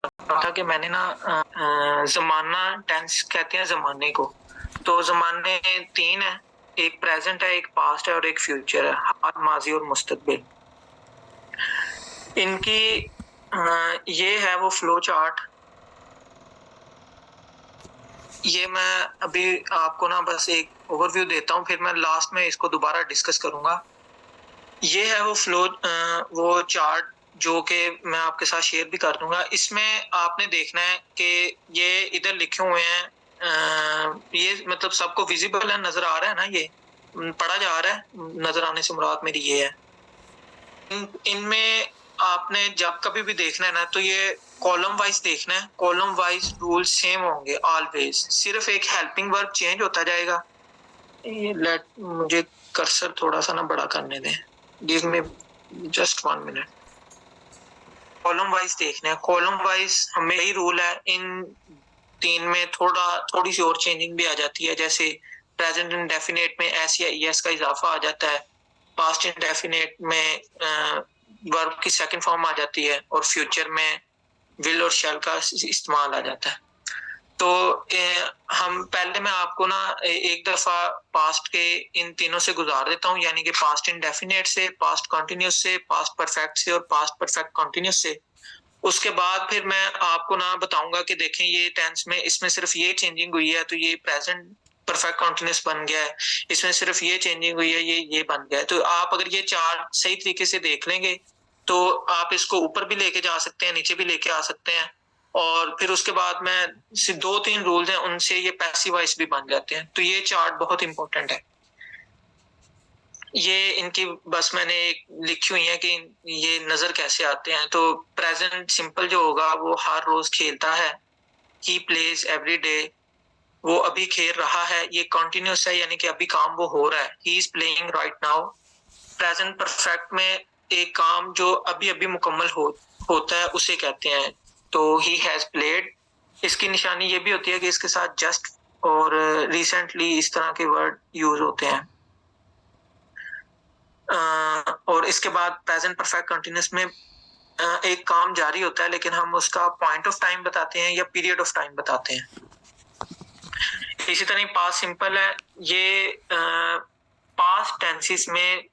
था कि मैंने ना ज़माना टेंस कहते हैं ज़माने को। तो ज़माने 3 हैं, एक प्रेज़ेंट है, एक पास्ट है और एक फ्यूचर है, हाल, माज़ी और मुस्तकबिल। इनकी ये है वो फ्लो चार्ट। ये मैं अभी आपको ना बस एक ओवरव्यू देता हूँ, फिर मैं लास्ट में इसको दोबारा डिस्कस करूँगा। ये है वो वो चार्ट जो कि मैं आपके साथ शेयर भी कर दूँगा। इसमें आपने देखना है कि ये इधर लिखे हुए हैं, ये मतलब सबको विज़िबल है, नज़र आ रहा है ना ये? पढ़ा जा रहा है? नज़र आने से मुराद मेरी ये है। इनमें आपने जब कभी भी देखना है ना, तो ये कॉलम वाइज़ देखना है। कॉलम वाइज़ रूल सेम होंगे ऑलवेज़, सिर्फ़ एक हेल्पिंग वर्ब चेंज होता जाएगा। मुझे कर्सर थोड़ा-सा ना बड़ा करने दें। Give me just 1 minute. Column wise देखना है। कॉलम वाइज़ हमें यही रूल है। इन 3 में थोड़ी-सी और चेंजिंग भी आ जाती है। जैसे प्रेज़ेंट इंडेफिनिट में एस या ईएस का इज़ाफ़ा आ जाता है। पास्ट इंडेफिनिट में वर्ब की सेकंड फॉर्म आ जाती है और फ्यूचर में विल और शैल का इस्तेमाल आ जाता है। तो हम पहले मैं आपको ना एक दफा पास्ट के इन तीनों से गुजार देता हूँ, यानी कि पास्ट इंडेफिनिट से, पास्ट कंटिन्यूस से, पास्ट परफेक्ट से और पास्ट परफेक्ट कंटिन्यूस से। उसके बाद फिर मैं आपको ना बताऊंगा कि देखें ये टेंस में इसमें सिर्फ ये चेंजिंग हुई है, तो ये प्रेजेंट परफेक्ट कंटिन्यूस बन गया है। इसमें सिर्फ ये चेंजिंग हुई है, ये बन गया है। तो आप अगर ये चार सही तरीके से देख लेंगे तो आप इसको ऊपर भी लेके जा सकते हैं, नीचे भी लेके आ सकते हैं। और फिर उसके बाद में 2-3 रूल्स हैं, उनसे ये पैसिव वॉइस भी बन जाते हैं। तो ये चार्ट बहुत इंपॉर्टेंट है। ये इनकी बस मैंने एक लिखी हुई है कि ये नजर कैसे आते हैं। तो प्रेजेंट सिंपल जो होगा वो हर रोज खेलता है, ही प्लेज एवरी डे, वो अभी खेल रहा है। ये कंटिन्यूस है, यानी कि अभी काम वो हो रहा है, he is playing right now. Present perfect में एक काम जो अभी अभी मुकम्मल होता है उसे कहते हैं। तो ही हैज प्लेड। इसकी निशानी ये भी होती है कि इसके साथ जस्ट और रिसेंटली इस तरह के वर्ड यूज होते हैं। और इसके बाद प्रेजेंट परफेक्ट कंटिन्यूस में एक काम जारी होता है, लेकिन हम उसका पॉइंट ऑफ टाइम बताते हैं या पीरियड ऑफ टाइम बताते हैं। इसी तरह पास्ट सिंपल है। ये पास्ट टेंसेस में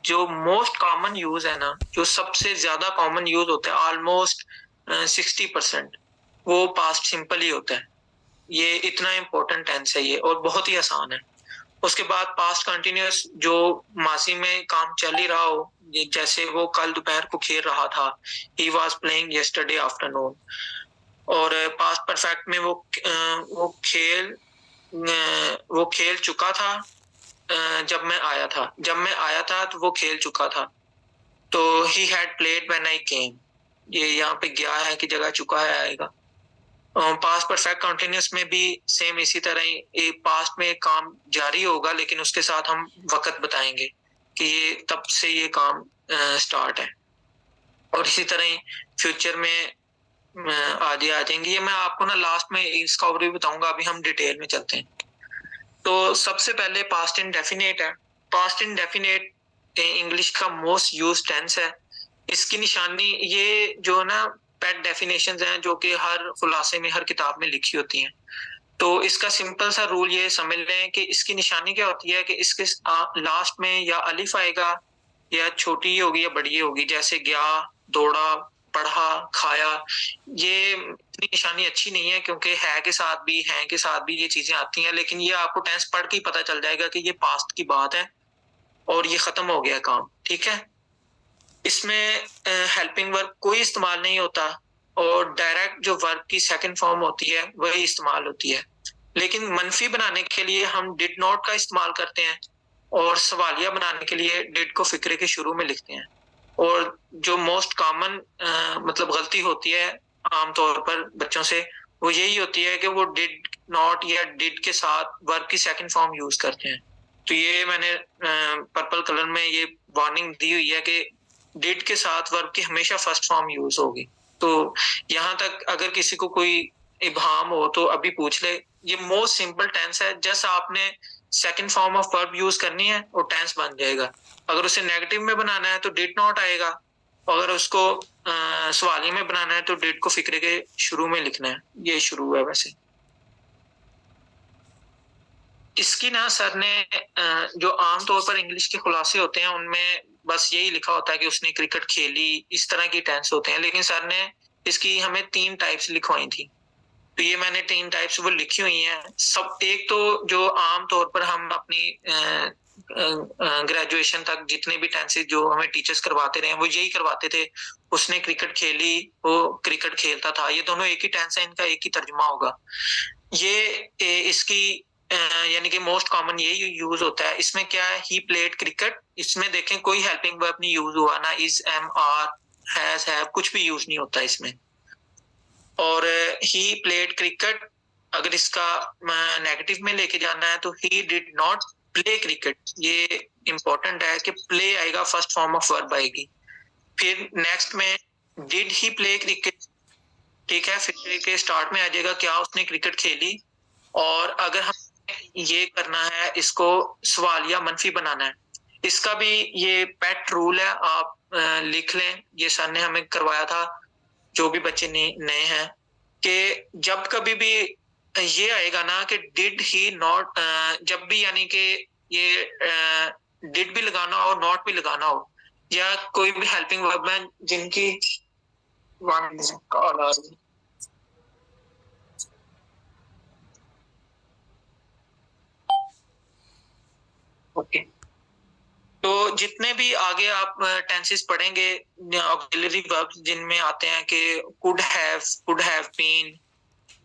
जो मोस्ट कॉमन यूज है ना, जो सबसे ज्यादा कॉमन यूज होता है, ऑलमोस्ट 60%, वो पास्ट सिंपल ही होता है। ये इतना इंपॉर्टेंट टेंस है ये, और बहुत ही आसान है। उसके बाद पास्ट कंटिन्यूअस जो माजी में काम चल ही रहा हो, जैसे वो कल दोपहर को खेल रहा था, he was playing yesterday afternoon. और पास्ट परफेक्ट में वो खेल चुका था जब मैं आया था तो वो खेल चुका था। तो he had played when I came, ये यहाँ पे गया है कि जगह चुका है आएगा। पास्ट परफेक्ट कंटिन्यूस में भी सेम इसी तरह ही पास्ट में काम जारी होगा, लेकिन उसके साथ हम वक्त बताएंगे कि ये तब से ये काम स्टार्ट है। और इसी तरह ही फ्यूचर में आगे आ जाएंगे। ये मैं आपको ना लास्ट में इसका ओवरव्यू बताऊंगा, अभी हम डिटेल में चलते हैं। तो सबसे पहले पास्ट इंडेफिनिट है। पास्ट इंडेफिनिट इंग्लिश का मोस्ट यूज टेंस है। इसकी निशानी ये जो ना पेट डेफिनेशंस हैं जो कि हर खुलासे में हर किताब में लिखी होती हैं। तो इसका सिंपल सा रूल ये समझ लें कि इसकी निशानी क्या होती है कि इसके लास्ट में या अलिफ आएगा, या छोटी होगी या बड़ी होगी, जैसे गया, दौड़ा, पढ़ा, खाया। ये इतनी निशानी अच्छी नहीं है क्योंकि है के साथ भी ये चीजें आती हैं, लेकिन ये आपको टेंस पढ़ के ही पता चल जाएगा कि ये पास्ट की बात है और ये खत्म हो गया काम, ठीक है। इसमें हेल्पिंग वर्ब कोई इस्तेमाल नहीं होता और डायरेक्ट जो वर्ब की सेकंड फॉर्म होती है वही इस्तेमाल होती है। लेकिन मनफी बनाने के लिए हम डिड नॉट का इस्तेमाल करते हैं, और सवालिया बनाने के लिए डिड को फिक्रे के शुरू में लिखते हैं। और जो मोस्ट कॉमन मतलब गलती होती है आमतौर पर बच्चों से, वो यही होती है कि वो डिड नॉट या डिड के साथ वर्ब की सेकंड फॉर्म यूज करते हैं। तो ये मैंने पर्पल कलर में ये वार्निंग दी हुई है कि डिड के साथ वर्ब की हमेशा फर्स्ट फॉर्म यूज होगी। तो यहाँ तक अगर किसी को कोई इबहाम हो तो अभी पूछ ले। ये मोस्ट सिंपल टेंस है, जस्ट आपने second form of verb use करनी है और टेंस बन जाएगा। अगर उसे नेगेटिव में बनाना है तो डिड नॉट आएगा, अगर उसको सवालिये में बनाना है तो डिड को फिक्रे के शुरू में लिखना है। ये शुरू है वैसे। इसकी ना सर ने जो आम तौर पर इंग्लिश के खुलासे होते हैं उनमें बस यही लिखा होता है कि उसने क्रिकेट खेली, इस तरह की टेंस होते हैं। लेकिन सर ने इसकी हमें 3 टाइप्स लिखवाई थी। तो ये मैंने 3 टाइप्स वो लिखी हुई हैं। सब एक तो जो आम तौर पर हम अपनी ग्रेजुएशन तक जितने भी टेंसेस जो हमें टीचर्स करवाते रहे वो यही करवाते थे। उसने क्रिकेट खेली, वो क्रिकेट खेलता था। ये दोनों एक ही टेंस है, इनका एक ही तर्जुमा होगा। ये इसकी यानी कि मोस्ट कॉमन यही यूज होता है। इसमें क्या है, ही प्लेड क्रिकेट। इसमें देखें कोई हेल्पिंग वर्ब नहीं यूज हुआ, ना is, am, are, has, have, कुछ भी यूज नहीं होता इसमें। और ही प्लेड क्रिकेट, अगर इसका नेगेटिव में लेके जाना है तो ही डिड नॉट प्ले क्रिकेट। ये इंपॉर्टेंट है कि प्ले आएगा, फर्स्ट फॉर्म ऑफ वर्ब आएगी। फिर नेक्स्ट में डिड ही प्ले क्रिकेट, ठीक है, फिर के स्टार्ट में आ जाएगा क्या उसने क्रिकेट खेली। और अगर हम ये करना है, इसको सवालिया मनफी बनाना है, इसका भी ये पेट रूल है, आप लिख लें। ये सर ने हमें करवाया था, जो भी बच्चे नए हैं, कि जब कभी भी ये आएगा ना कि डिड ही नॉट, जब भी यानी कि ये डिड भी लगाना हो और नॉट भी लगाना हो, या कोई भी हेल्पिंग वर्ब है जिनकी कॉल आ रही है। ओके, तो जितने भी आगे आप टेंसेस पढ़ेंगे ऑक्सिलरी वर्ब्स जिनमें आते हैं कि कुड हैव बीन,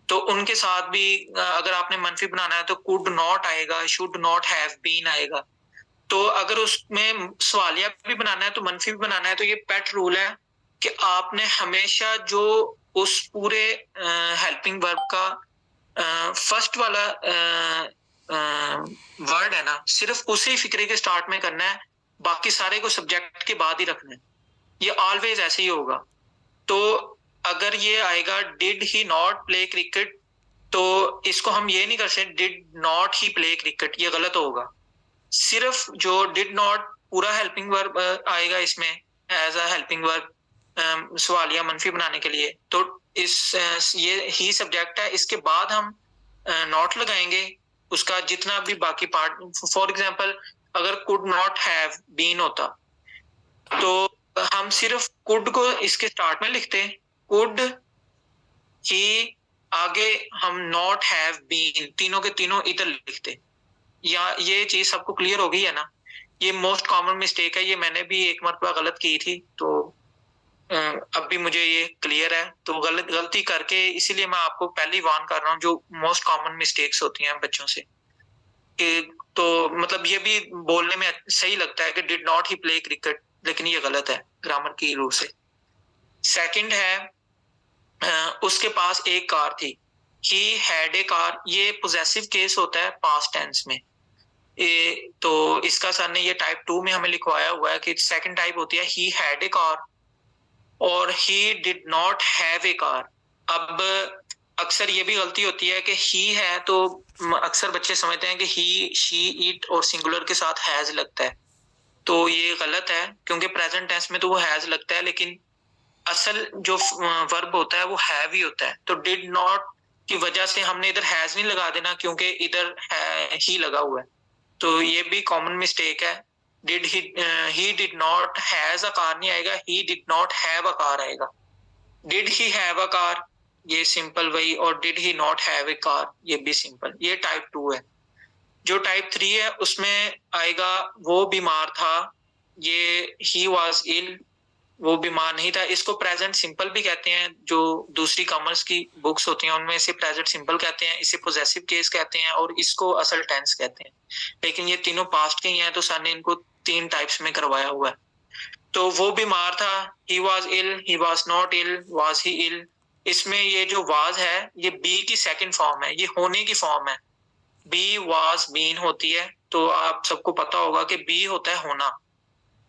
तो उनके साथ भी अगर आपने मनफी बनाना है तो कुड नॉट आएगा, शुड नॉट हैव बीन आएगा। तो अगर उसमें सवालिया भी बनाना है तो मनफी भी बनाना है, तो ये पेट रूल है कि आपने हमेशा जो उस पूरे हेल्पिंग वर्ब का फर्स्ट वाला वर्ड है ना, सिर्फ उसी फिक्रे के स्टार्ट में करना है, बाकी सारे को सब्जेक्ट के बाद ही रखना है। ये ऑलवेज ऐसे ही होगा। तो अगर ये आएगा did he not play cricket, तो इसको हम ये नहीं कर सकते did not he play cricket, ये गलत होगा। सिर्फ जो डिड नॉट पूरा हेल्पिंग वर्ब आएगा इसमें एज अ हेल्पिंग वर्ब सवालिया मनफी बनाने के लिए। तो इस ये ही सब्जेक्ट है, इसके बाद हम नॉट लगाएंगे, उसका जितना भी बाकी पार्ट। फॉर एग्जांपल अगर कुड नॉट हैव बीन होता तो हम सिर्फ कुड को इसके स्टार्ट में लिखते, कुड ही, आगे हम नॉट हैव बीन, तीनों के तीनों इधर लिखते। या ये चीज सबको क्लियर हो गई है ना? ये मोस्ट कॉमन मिस्टेक है, ये मैंने भी एक मरतबा गलत की थी, तो अब भी मुझे ये क्लियर है। तो गलती करके इसीलिए मैं आपको पहले ही वार्न कर रहा हूँ, जो मोस्ट कॉमन मिस्टेक्स होती हैं बच्चों से। तो मतलब ये भी बोलने में सही लगता है कि did not he play cricket, लेकिन ये गलत है ग्रामर की रूल से। सेकंड है उसके पास एक कार थी, ही हैड ए कार। ये पोजेसिव केस होता है पास्ट टेंस में। तो इसका सर ने ये टाइप 2 में हमें लिखवाया हुआ है कि सेकंड टाइप होती है ही हैड ए कार और ही did not have a car. अब अक्सर ये भी गलती होती है कि ही है तो अक्सर बच्चे समझते हैं कि ही, शी, इट और सिंगुलर के साथ हैज लगता है। तो ये गलत है, क्योंकि प्रेजेंट टेंस में तो वो हैज लगता है, लेकिन असल जो वर्ब होता है वो हैव ही होता है। तो डिड नॉट की वजह से हमने इधर हैज नहीं लगा देना, क्योंकि इधर ही लगा हुआ है। तो ये भी कॉमन मिस्टेक है। Did he did not has a car नहीं आएगा, he did not have a car आएगा। Did he have a car, ये सिंपल वही, और did he not have a car, ये भी सिंपल। ये टाइप 2 है। जो टाइप 3 है उसमें आएगा वो बीमार था, ये ही वाज इल, वो बीमार नहीं था। इसको प्रेजेंट सिंपल भी कहते हैं, जो दूसरी कॉमर्स की बुक्स होती हैं उनमें इसे प्रेजेंट सिंपल कहते हैं, इसे पोजेसिव केस कहते हैं, और इसको असल टेंस कहते हैं। लेकिन ये तीनों पास्ट के ही हैं, तो सर ने इनको 3 टाइप्स में करवाया हुआ है। तो वो बीमार था, he was ill, he was not ill, was he ill. इसमें ये जो वाज है ये बी की सेकंड फॉर्म है, ये होने की फॉर्म है। बी वाज बीन होती है, तो आप सबको पता होगा कि बी होता है होना।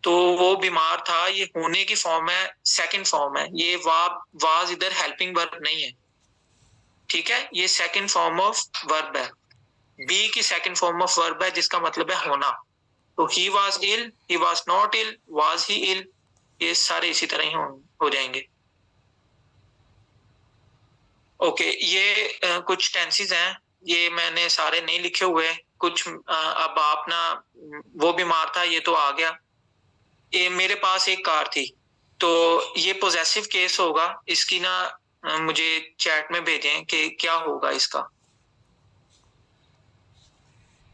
तो वो बीमार था, ये होने की फॉर्म है, सेकंड फॉर्म है। ये वाज इधर हेल्पिंग वर्ब नहीं है, ठीक है, ये सेकंड फॉर्म ऑफ वर्ब है। बी की सेकंड फॉर्म ऑफ वर्ब है, जिसका मतलब है होना। तो he was ill, he was not ill, was he ill, ये सारे इसी तरह ही हो जाएंगे। ओके, ये कुछ टेंसेस हैं, ये मैंने सारे नहीं लिखे हुए कुछ। अब आप ना, वो बीमार था, ये तो आ गया। ये मेरे पास एक कार थी, तो ये पोजेसिव केस होगा। इसकी ना मुझे चैट में भेजें कि क्या होगा इसका।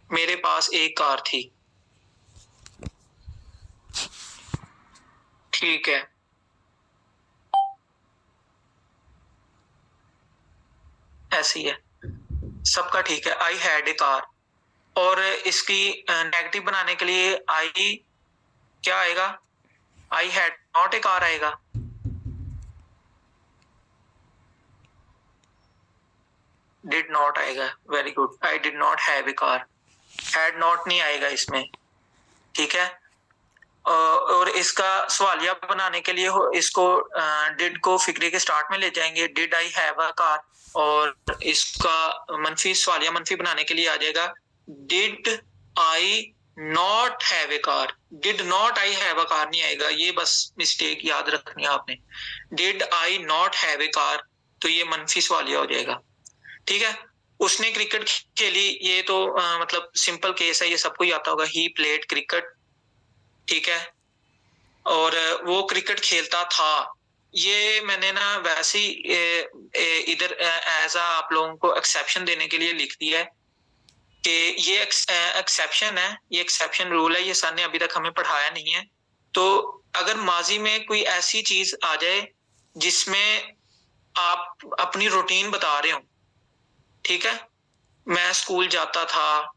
मेरे पास एक कार थी, ठीक है। ऐसी है, सबका ठीक है। आई हैड ए कार, और इसकी नेगेटिव बनाने के लिए आई क्या आएगा? I had not a car आएगा। डिड नॉट आएगा, very good. I did not have a car, had not नहीं आएगा इसमें, ठीक है। और इसका सवालिया बनाने के लिए इसको डिड को फिक्री के स्टार्ट में ले जाएंगे, did I have a car. और इसका मनफी सवालिया मनफी बनाने के लिए आ जाएगा, did I not have a car. Did not I have a car नहीं आएगा, ये बस मिस्टेक याद रखनी है आपने। Did I not have a car, तो ये मनफी सवालिया हो जाएगा, ठीक है। उसने क्रिकेट खेली, ये तो मतलब सिंपल केस है, ये सबको ही आता होगा। ही प्लेड क्रिकेट, ठीक है। और वो क्रिकेट खेलता था, ये मैंने ना वैसे ही इधर एज आप लोगों को एक्सेप्शन देने के लिए लिख दिया है कि ये एक्सेप्शन है, ये एक्सेप्शन रूल है, ये सर ने अभी तक हमें पढ़ाया नहीं है। तो अगर माजी में कोई ऐसी चीज आ जाए जिसमें आप अपनी रूटीन बता रहे हो, ठीक है, मैं स्कूल जाता था,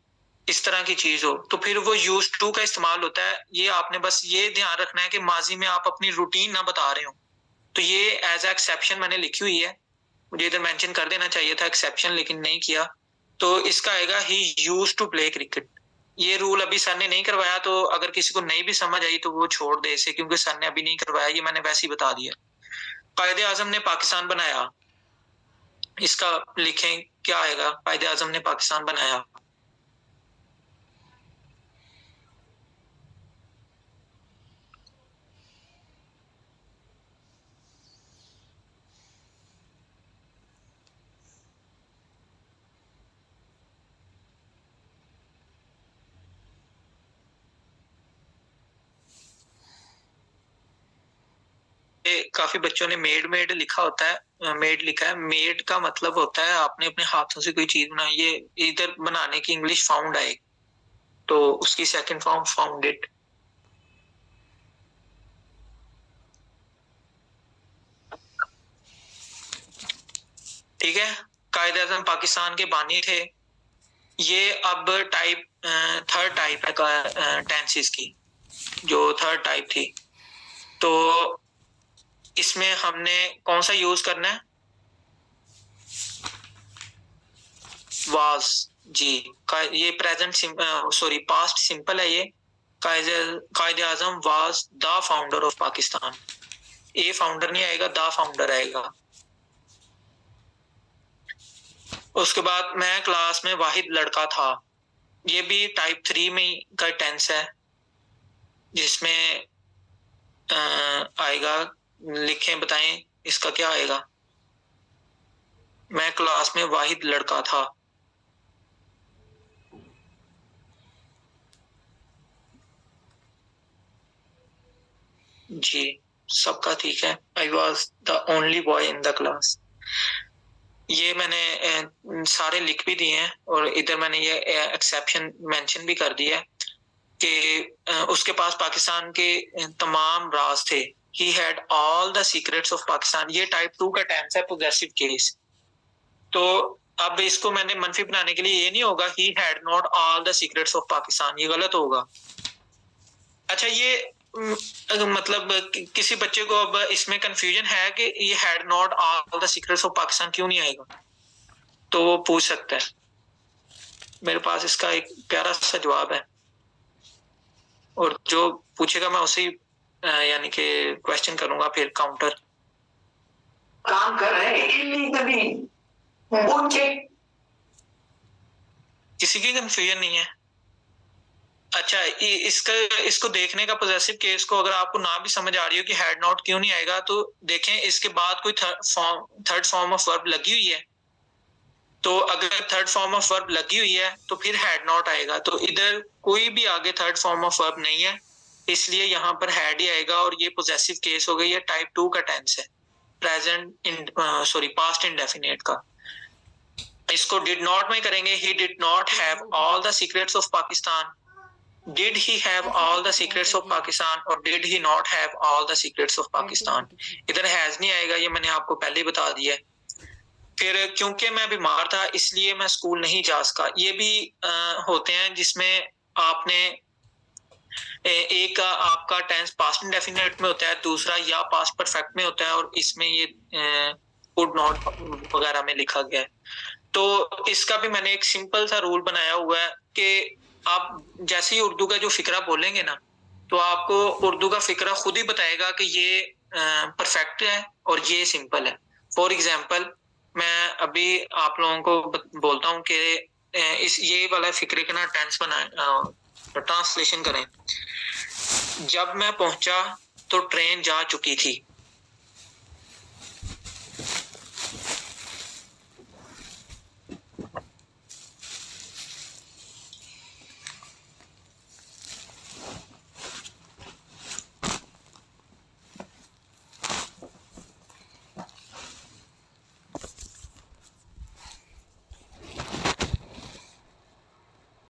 इस तरह की चीज हो, तो फिर वो यूज टू का इस्तेमाल होता है। ये आपने बस ये ध्यान रखना है कि माजी में आप अपनी रूटीन ना बता रहे हो। तो ये एज ए एक्सेप्शन मैंने लिखी हुई है, मुझे इधर मेंशन कर देना चाहिए था एक्सेप्शन, लेकिन नहीं किया। तो इसका आएगा ही यूज टू प्ले क्रिकेट। ये रूल अभी सर ने नहीं करवाया, तो अगर किसी को नहीं भी समझ आई तो वो छोड़ दे इसे, क्योंकि सर ने अभी नहीं करवाया, ये मैंने वैसे ही बता दिया। कायदे आजम ने पाकिस्तान बनाया, इसका लिखें क्या आएगा? कायदे आजम ने पाकिस्तान बनाया। काफी बच्चों ने मेड मेड लिखा होता है, मेड लिखा है। मेड का मतलब होता है आपने अपने हाथों से कोई चीज बनाई। ये इधर बनाने की इंग्लिश फाउंड है, तो उसकी सेकंड फॉर्म फाउंडेड। ठीक है। कायदे आज़म पाकिस्तान के बानी थे। ये अब टाइप थर्ड टाइप है टेंसेस की, जो थर्ड टाइप थी। तो इसमें हमने कौन सा यूज करना है? वाज जी। ये प्रेजेंट सॉरी पास्ट सिंपल है। ये Quaid e Azam was the founder of Pakistan. A founder नहीं आएगा, द फाउंडर आएगा। उसके बाद मैं क्लास में वाहिद लड़का था, ये भी टाइप 3 में का टेंस है, जिसमें आएगा, लिखें बताएं इसका क्या आएगा। मैं क्लास में वाहिद लड़का था, जी सबका ठीक है। I was the only boy in the class. ये मैंने सारे लिख भी दिए हैं, और इधर मैंने ये एक्सेप्शन मेंशन भी कर दिया है कि उसके पास पाकिस्तान के तमाम राज थे। He had all the secrets of Pakistan. ये टाइप 2 का टेंस है, पोजेसिव केस। तो अब इसको मैंने मनफी बनाने के लिए ये नहीं होगा he had not all the secrets of Pakistan, ये गलत होगा। अच्छा, ये मतलब किसी बच्चे को अब इसमें कंफ्यूजन है कि ये had not all the secrets of Pakistan क्यों नहीं आएगा, तो वो पूछ सकता है। मेरे पास इसका एक प्यारा सा जवाब है, और जो पूछेगा मैं उसे यानी कि क्वेश्चन करूंगा, फिर काउंटर। काम कर रहे हैं इल्लीगली, किसी की कंफ्यूजन नहीं है? अच्छा, इसका इसको देखने का पॉजेसिव केस को अगर आपको ना भी समझ आ रही हो कि हैड नॉट क्यों नहीं आएगा, तो देखें इसके बाद कोई थर्ड फॉर्म ऑफ वर्ब लगी हुई है, तो अगर थर्ड फॉर्म ऑफ वर्ब लगी हुई है तो फिर हैड नॉट आएगा। तो इधर कोई भी आगे थर्ड फॉर्म ऑफ वर्ब नहीं है, इसलिए यहाँ पर हैड ही आएगा, और ये पॉजेसिव केस हो गई है, टाइप 2 का टेंस है, present in sorry past indefinite का। इसको डिड नॉट में करेंगे, he did not have all the secrets of Pakistan, did he have all the secrets of Pakistan, और did he not have all the secrets of Pakistan. इधर has नहीं आएगा, ये मैंने आपको पहले ही बता दिया है। फिर क्योंकि मैं बीमार था इसलिए मैं स्कूल नहीं जा सका, ये भी होते हैं जिसमें आपने एक आपका टेंस पास्ट इंडेफिनिट में होता है, दूसरा या पास्ट परफेक्ट में होता है, और इसमें ये कुड नॉट वगैरह में लिखा गया है। तो इसका भी मैंने एक सिंपल सा रूल बनाया हुआ है कि आप जैसे ही उर्दू का जो फिक्रा बोलेंगे ना, तो आपको उर्दू का फिक्रा खुद ही बताएगा कि ये परफेक्ट है और ये सिंपल है। फॉर एग्जाम्पल, मैं अभी आप लोगों को बोलता हूँ कि इस ये वाला फिक्रे का ना टेंस बनाए, ट्रांसलेशन करें। जब मैं पहुंचा तो ट्रेन जा चुकी थी।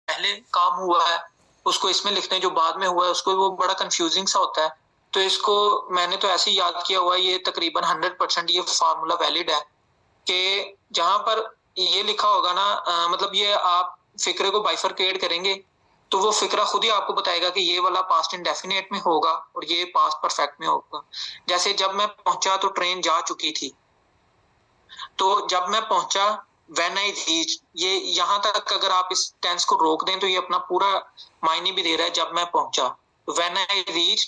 पहले काम हुआ है उसको इसमें लिखते हैं, जो बाद में हुआ है उसको, वो बड़ा कंफ्यूजिंग सा होता है। तो इसको मैंने तो ऐसे ही याद किया हुआ है, ये तकरीबन 100% ये फार्मूला वैलिड है कि जहां पर ये लिखा होगा ना, मतलब ये आप फिक्रे को बाइफरकेट करेंगे तो वो फिक्रा खुद ही आपको बताएगा कि ये वाला पास्ट इंडेफिनिट में होगा और ये पास्ट परफेक्ट में होगा। जैसे जब मैं पहुंचा तो ट्रेन जा चुकी थी, तो जब मैं पहुंचा व्हेन आई रीच, ये यहाँ तक अगर आप इस टेंस को रोक दें तो ये अपना पूरा मायने भी दे रहा है। जब मैं पहुंचा, व्हेन आई रीच,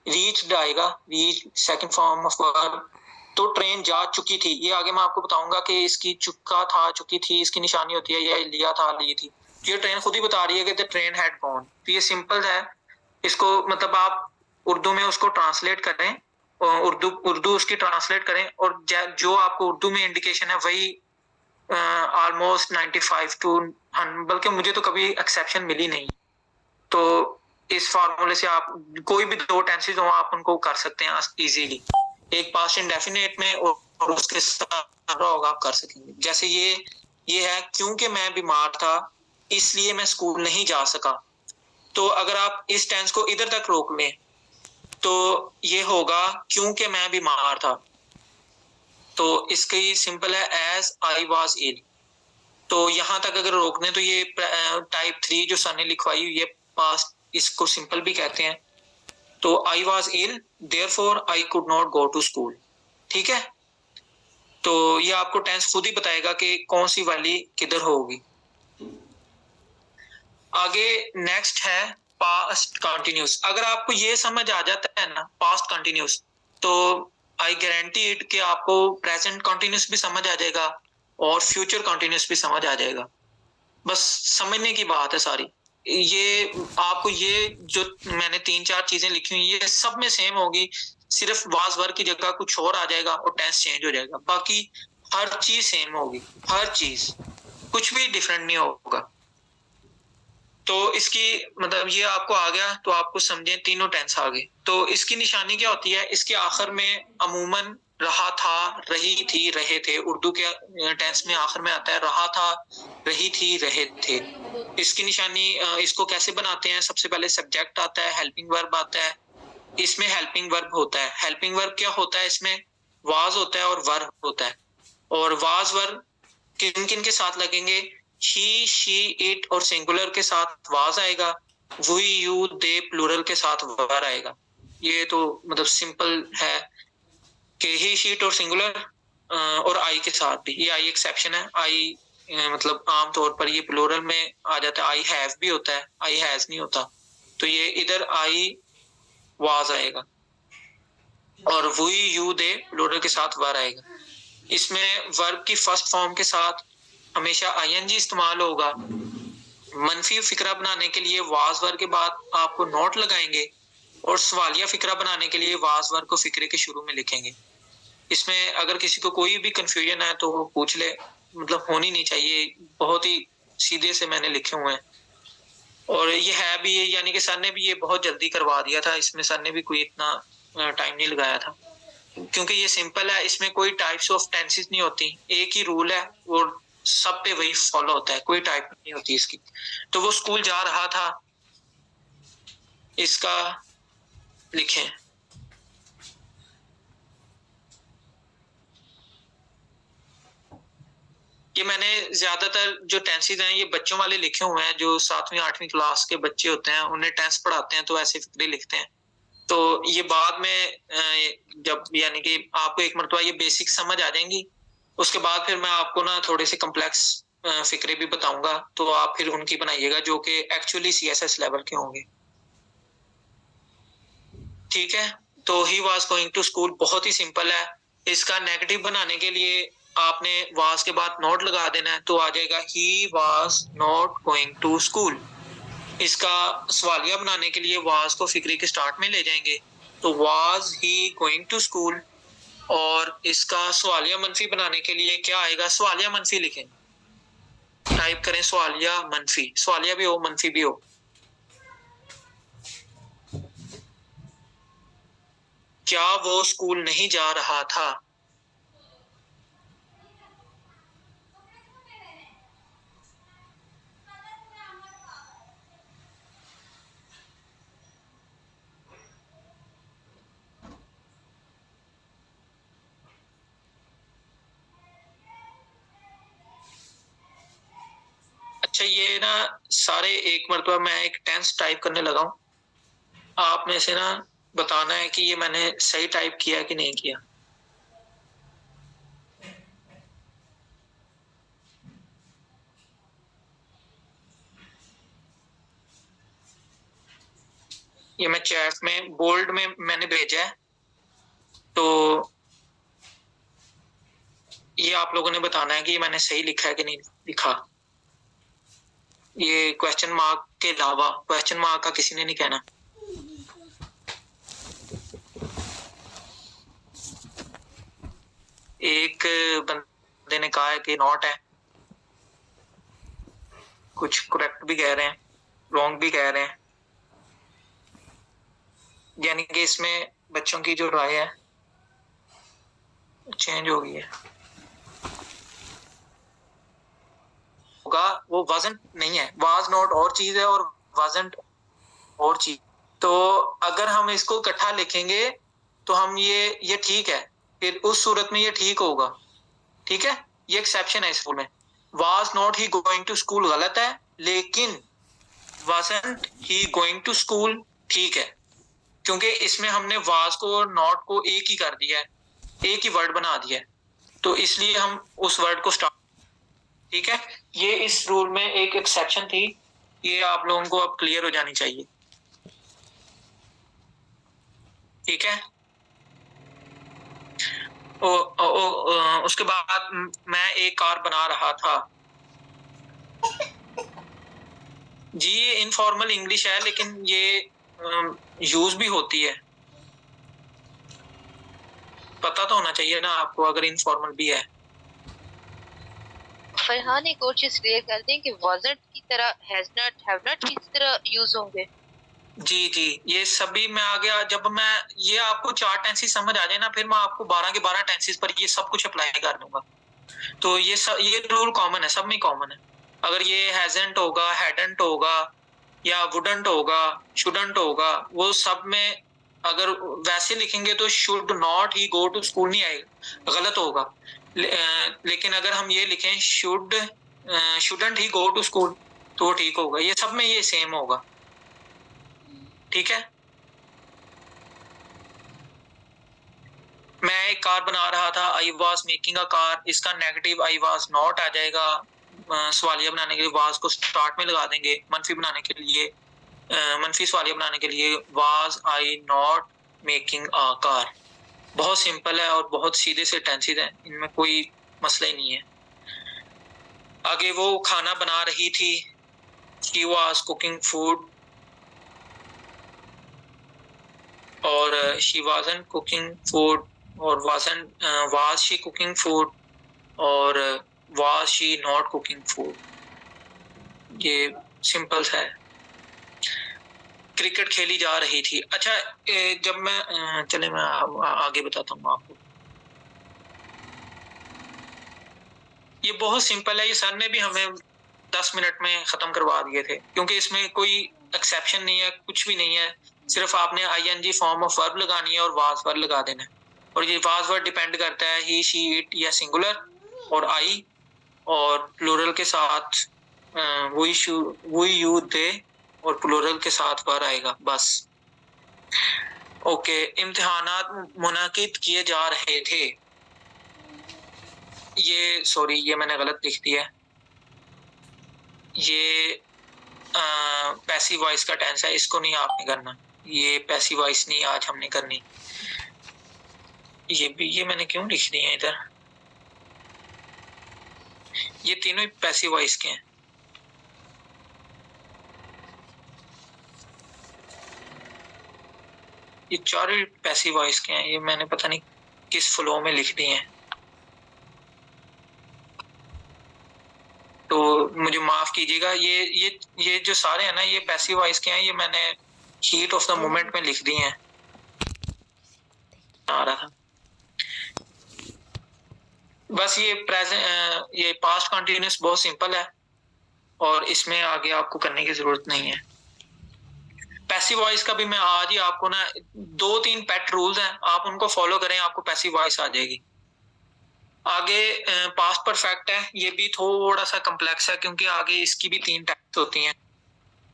रीच्ड आएगा, reach second form of verb. तो ट्रेन जा चुकी थी, ये आगे मैं आपको बताऊंगा कि इसकी चुका था, चुकी थी इसकी निशानी होती है, या लिया था, ली थी। तो ये ट्रेन खुद ही बता रही है कि द ट्रेन हैड गॉन। तो ये सिंपल है, इसको मतलब आप उर्दू में उसको ट्रांसलेट करें, उर्दू उर्दू उसकी ट्रांसलेट करें, और जो आपको उर्दू में इंडिकेशन है वही ऑलमोस्ट 95 टू, बल्कि मुझे तो कभी एक्सेप्शन मिली नहीं। तो इस फार्मूले से आप कोई भी दो टेंसेस हो आप उनको कर सकते हैं इजीली, एक पास्ट इंडेफिनिट में और उसके साथ होगा आप कर सकेंगे। जैसे ये है, क्योंकि मैं बीमार था इसलिए मैं स्कूल नहीं जा सका। तो अगर आप इस टेंस को इधर तक रोक लें तो ये होगा क्योंकि मैं बीमार था। तो इसकी सिंपल है एज आई वाज इल। तो यहां तक अगर रोक दें तो ये टाइप 3 जो सर ने लिखवाई हुई है पास्ट, इसको सिंपल भी कहते हैं। तो I was ill therefore I could not go to school. ठीक है, तो ये आपको टेंस खुद ही बताएगा कि कौन सी वाली किधर होगी। आगे नेक्स्ट है पास्ट कंटिन्यूस। अगर आपको ये समझ आ जाता है ना पास्ट कंटिन्यूस, तो आई गारंटी इट कि आपको प्रेजेंट कंटिन्यूस भी समझ आ जाएगा और फ्यूचर कंटिन्यूस भी समझ आ जाएगा। बस समझने की बात है सारी। ये आपको ये जो मैंने 3-4 चीजें लिखी हुई ये सब में सेम होगी, सिर्फ वाज वर्ब की जगह कुछ और आ जाएगा और टेंस चेंज हो जाएगा, बाकी हर चीज सेम होगी, हर चीज, कुछ भी डिफरेंट नहीं होगा। तो इसकी मतलब ये आपको आ गया, तो आपको समझे तीनों टेंस आ गए। तो इसकी निशानी क्या होती है, इसके आखिर में अमूमन रहा था, रही थी, रहे थे। उर्दू के टेंस में आखिर में आता है रहा था, रही थी, रहे थे। इसकी निशानी इसको कैसे बनाते हैं, सबसे पहले सब्जेक्ट आता है, हेल्पिंग वर्ब आता है, इसमें हेल्पिंग वर्ब होता है। हेल्पिंग वर्ब क्या होता है, इसमें वाज होता है और वर्ब होता है। और वाज वर्ब किन किन के साथ लगेंगे, ही, शी, इट और सिंगुलर के साथ वाज आएगा, वी, यू, दे प्लूरल के साथ वर आएगा। ये तो मतलब सिंपल है कि ही, शी, इट और सिंगुलर और आई के साथ भी। ये आई एक्सेप्शन है, आई मतलब आमतौर पर ये प्लूरल में आ जाता है, आई हैव भी होता है, आई हैज नहीं होता। तो ये इधर आई वाज आएगा और वी, यू, दे प्लूरल के साथ वर आएगा। इसमें वर्ब की फर्स्ट फॉर्म के साथ हमेशा आईएनजी इस्तेमाल होगा, मनफी फिक्रा बनाने के लिए वाज वर्ड के बाद आपको नोट लगाएंगे और सवालिया फिक्रा बनाने के लिए वाज वर्ड को फिक्रे के शुरू में लिखेंगे। इसमें अगर किसी को कोई भी कंफ्यूजन है तो वो पूछ ले, मतलब होनी नहीं चाहिए, बहुत ही सीधे से मैंने लिखे हुए हैं। और ये है भी ये, यानी कि सर ने भी ये बहुत जल्दी करवा दिया था, इसमें सर ने भी कोई इतना टाइम नहीं लगाया था, क्योंकि ये सिंपल है, इसमें कोई टाइप्स ऑफ टेंसेस नहीं होती, एक ही रूल है और सब पे वही फॉलो होता है, कोई टाइप नहीं होती इसकी। तो वो स्कूल जा रहा था, इसका लिखें। ये मैंने ज्यादातर जो टेंसेस हैं ये बच्चों वाले लिखे हुए हैं, जो 7वीं 8वीं क्लास के बच्चे होते हैं उन्हें टेंस पढ़ाते हैं तो ऐसे फिक्रे लिखते हैं। तो ये बाद में जब यानी कि आपको एक मरतबा ये बेसिक समझ आ जाएंगी, उसके बाद फिर मैं आपको ना थोड़े से कम्प्लेक्स फिक्रे भी बताऊंगा, तो आप फिर उनकी बनाइएगा जो कि एक्चुअली CSS लेवल के होंगे। ठीक है, तो he was going to school बहुत ही सिंपल है। इसका नेगेटिव बनाने के लिए आपने वाज के बाद नॉट लगा देना है, तो आ जाएगा he was not going to school. इसका सवालिया बनाने के लिए वाज को फिक्रे के स्टार्ट में ले जाएंगे, तो was he going to school. और इसका सवालिया मनफी बनाने के लिए क्या आएगा, सवालिया मनफी लिखें, टाइप करें सवालिया मनफी, सवालिया भी हो मनफी भी हो। क्या वो स्कूल नहीं जा रहा था? अच्छा, ये ना सारे एक मरतबा मैं एक टेंस टाइप करने लगा हूं, आप में से ना बताना है कि ये मैंने सही टाइप किया कि नहीं किया। ये मैं चैट में बोल्ड में मैंने भेजा है, तो ये आप लोगों ने बताना है कि ये मैंने सही लिखा है कि नहीं लिखा। ये क्वेश्चन मार्क के अलावा, क्वेश्चन मार्क का किसी ने नहीं कहना। एक बंदे ने कहा है कि नॉट है, कुछ करेक्ट भी कह रहे हैं, रॉन्ग भी कह रहे हैं, यानी कि इसमें बच्चों की जो राय है चेंज हो गई है। होगा वो वाजंट नहीं है, वाज नॉट और चीज है और वाजंट और चीज। तो अगर हम इसको इकट्ठा लिखेंगे तो हम ये ठीक है, फिर उस सूरत में ये ठीक होगा। ठीक है, ये एक्सेप्शन है स्कूल में। Was not he going to school गलत है, लेकिन wasn't he going to school ठीक है, क्योंकि इसमें हमने वाज को और नॉट को एक ही कर दिया है, एक ही वर्ड बना दिया है, तो इसलिए हम उस वर्ड को स्टार्ट। ठीक है, ये इस रूल में एक एक्सेप्शन थी, ये आप लोगों को अब क्लियर हो जानी चाहिए। ठीक है, उसके बाद मैं एक कार बना रहा था। जी, ये इनफॉर्मल इंग्लिश है, लेकिन ये यूज भी होती है, पता तो होना चाहिए ना आपको अगर इनफॉर्मल भी है। फरहान एक और चीज क्लियर कर दें कि wasn't की तरह has not, have not की तरह यूज होंगे। जी जी, ये सभी में आ गया। जब मैं ये आपको 4 टेंसेस समझ आ जाए ना, फिर मैं आपको 12 के 12 टेंसेस पर ये सब कुछ अप्लाई कर दूंगा। तो ये रूल कॉमन है, सब में कॉमन है। अगर ये हैजंट होगा, हैडंट होगा या वुडंट होगा, शुडंट होगा, वो सब में अगर वैसे लिखेंगे तो should not he go to school नहीं आएगा, गलत होगा। लेकिन अगर हम ये लिखें shouldn't he go to school, तो वो ठीक होगा। ये सब में ये सेम होगा। ठीक है, मैं एक कार बना रहा था, I was making a car, इसका नेगेटिव आई वॉज नॉट आ जाएगा। सवालिया बनाने के लिए वाज को स्टार्ट में लगा देंगे, मनफी बनाने के लिए मनफी सवालिया बनाने के लिए was I not making a car. बहुत सिंपल है और बहुत सीधे से टेंसेस हैं, इनमें कोई मसला ही नहीं है। आगे वो खाना बना रही थी, she was cooking food, और she wasn't cooking food, और was she cooking food, और was she not cooking food. ये सिंपल सा है। क्रिकेट खेली जा रही थी। अच्छा, जब मैं चले मैं आगे बताता हूँ आपको। ये बहुत सिंपल है, ये सर ने भी हमें 10 मिनट में खत्म करवा दिए थे, क्योंकि इसमें कोई एक्सेप्शन नहीं है, कुछ भी नहीं है। सिर्फ आपने आईएनजी फॉर्म ऑफ वर्ब लगानी है और वाज वर्ब लगा देना है। और ये वाज वर्ब डिपेंड करता है ही, शी, इट या सिंगुलर और आई, और प्लूरल के साथ वी, यू, दे, और प्लूरल के साथ वर आएगा बस। ओके, इम्तिहानात मुनाकिद किए जा रहे थे। ये सॉरी, ये मैंने गलत लिख दिया है। ये पैसिव वॉइस का टेंस है, इसको नहीं आपने करना। ये पैसिव वॉइस नहीं आज हमने करनी। ये मैंने क्यों लिख दिए हैं इधर? ये तीनों ही पैसिव वॉइस के हैं। ये चारों ही पैसिव वॉइस के हैं। ये मैंने पता नहीं किस फ्लो में लिख दिए हैं, तो मुझे माफ कीजिएगा। ये जो सारे हैं ना, ये पैसिव वॉइस के हैं। ये मैंने हीट ऑफ द मोमेंट में लिख दिए हैं। आ रहा था बस। ये प्रेजेंट, ये पास्ट कंटिन्यूअस बहुत सिंपल है, और इसमें आगे आपको करने की जरूरत नहीं है। पैसिव वॉइस का भी मैं आज ही आपको ना 2-3 पेट रूल्स हैं, आप उनको फॉलो करें, आपको पैसिव वॉइस आ जाएगी। आगे पास्ट परफेक्ट है, ये भी थोड़ा सा कम्प्लेक्स है, क्योंकि आगे इसकी भी 3 टाइप्स होती हैं।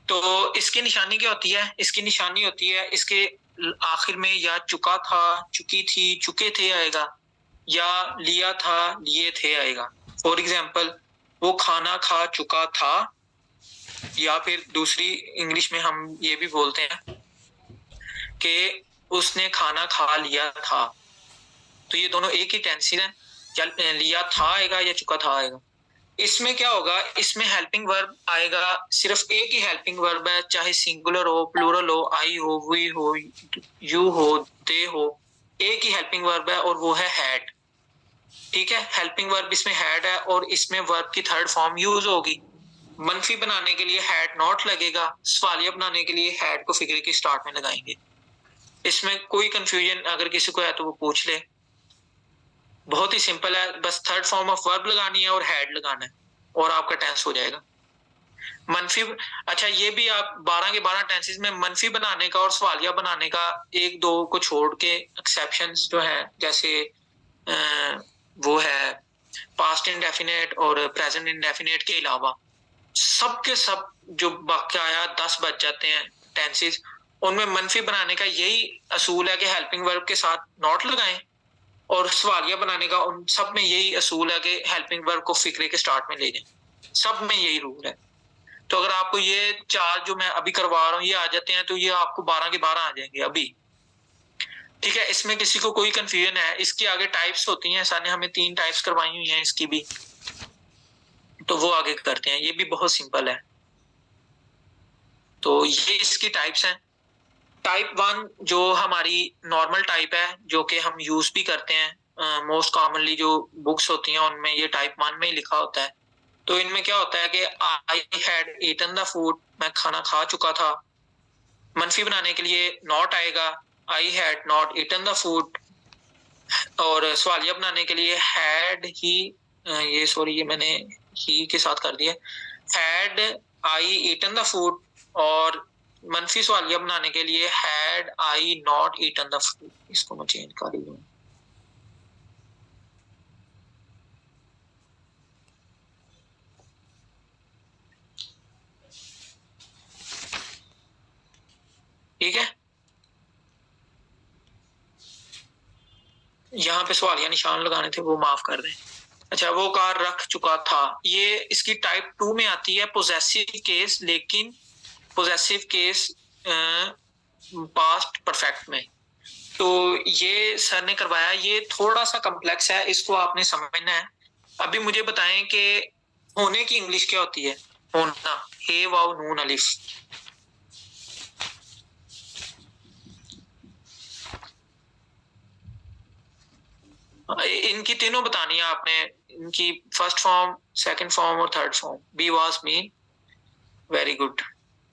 तो इसकी निशानी क्या होती है? इसकी निशानी होती है इसके आखिर में या चुका था, चुकी थी, चुके थे आएगा, या लिया था, लिए थे आएगा। फॉर एग्जाम्पल, वो खाना खा चुका था, या फिर दूसरी इंग्लिश में हम ये भी बोलते हैं कि उसने खाना खा लिया था। तो ये दोनों एक ही टेंसेस हैं, या लिया था आएगा या चुका था आएगा। इसमें क्या होगा? इसमें हेल्पिंग वर्ब आएगा, सिर्फ एक ही हेल्पिंग वर्ब है, चाहे सिंगुलर हो, प्लूरल हो, आई हो, वी हो, यू हो, दे हो, एक ही हेल्पिंग वर्ब है, और वो है हैड। ठीक है, हेल्पिंग वर्ब इसमें हैड है, और इसमें वर्ब की थर्ड फॉर्म यूज होगी। मनफी बनाने के लिए हैड नॉट लगेगा, सवालिया बनाने के लिए हैड को फिक्र के स्टार्ट में लगाएंगे। इसमें कोई कंफ्यूजन अगर किसी को है तो वो पूछ ले। बहुत ही सिंपल है, बस थर्ड फॉर्म ऑफ वर्ब लगानी है और हैड लगाना है, और आपका टेंस हो जाएगा। मनफी, अच्छा, ये भी आप 12 के 12 टेंसेस में मनफी बनाने का और सवालिया बनाने का 1-2 को छोड़ के एक्सेप्शंस जो है, जैसे वो है पास्ट इंडेफिनेट और प्रेजेंट इंडेफिनेट के अलावा सबके सब जो बकाया 10 बच जाते हैं टेंसेस, उनमें मनफी बनाने का यही असूल है कि हेल्पिंग वर्ब के साथ नॉट लगाएं, और सवालिया बनाने का उन सब में यही असूल है कि हेल्पिंग वर्ब को फिक्रे के स्टार्ट में ले जाएं। सब में यही रूल है। तो अगर आपको ये 4 जो मैं अभी करवा रहा हूँ ये आ जाते हैं, तो ये आपको 12 के 12 आ जाएंगे अभी। ठीक है, इसमें किसी को कोई कंफ्यूजन है? इसकी आगे टाइप्स होती हैं, सर ने हमें 3 टाइप्स करवाई हुई हैं इसकी भी, तो वो आगे करते हैं। ये भी बहुत सिंपल है। तो ये इसकी टाइप्स हैं। टाइप 1 जो हमारी नॉर्मल टाइप है, जो कि हम यूज भी करते हैं, मोस्ट कॉमनली जो बुक्स होती हैं उनमें ये टाइप 1 में ही लिखा होता है। तो इनमें क्या होता है कि I had eaten the food, मैं खाना खा चुका था। मनफी बनाने के लिए नॉट आएगा, I had not eaten the food, और सवालिया बनाने के लिए हैड ही, ये सॉरी, ये मैंने ही के साथ कर दिया, had I eaten the food, और मनफी सवालिया बनाने के लिए had I not eaten the food. इसको मैं चेंज कर दूं। ठीक है, यहाँ पे सवालिया निशान लगाने थे, वो माफ कर दें। अच्छा, वो कार रख चुका था, ये इसकी टाइप 2 में आती है, पोजेसिव केस, लेकिन पोजेसिव केस पास्ट परफेक्ट में। तो ये सर ने करवाया, ये थोड़ा सा कॉम्प्लेक्स है, इसको आपने समझना है। अभी मुझे बताएं कि होने की इंग्लिश क्या होती है? होना, हे वाव नून अलिफ। इनकी तीनों बतानी है आपने, इनकी फर्स्ट फॉर्म, सेकंड फॉर्म और third form. Be was been, very good,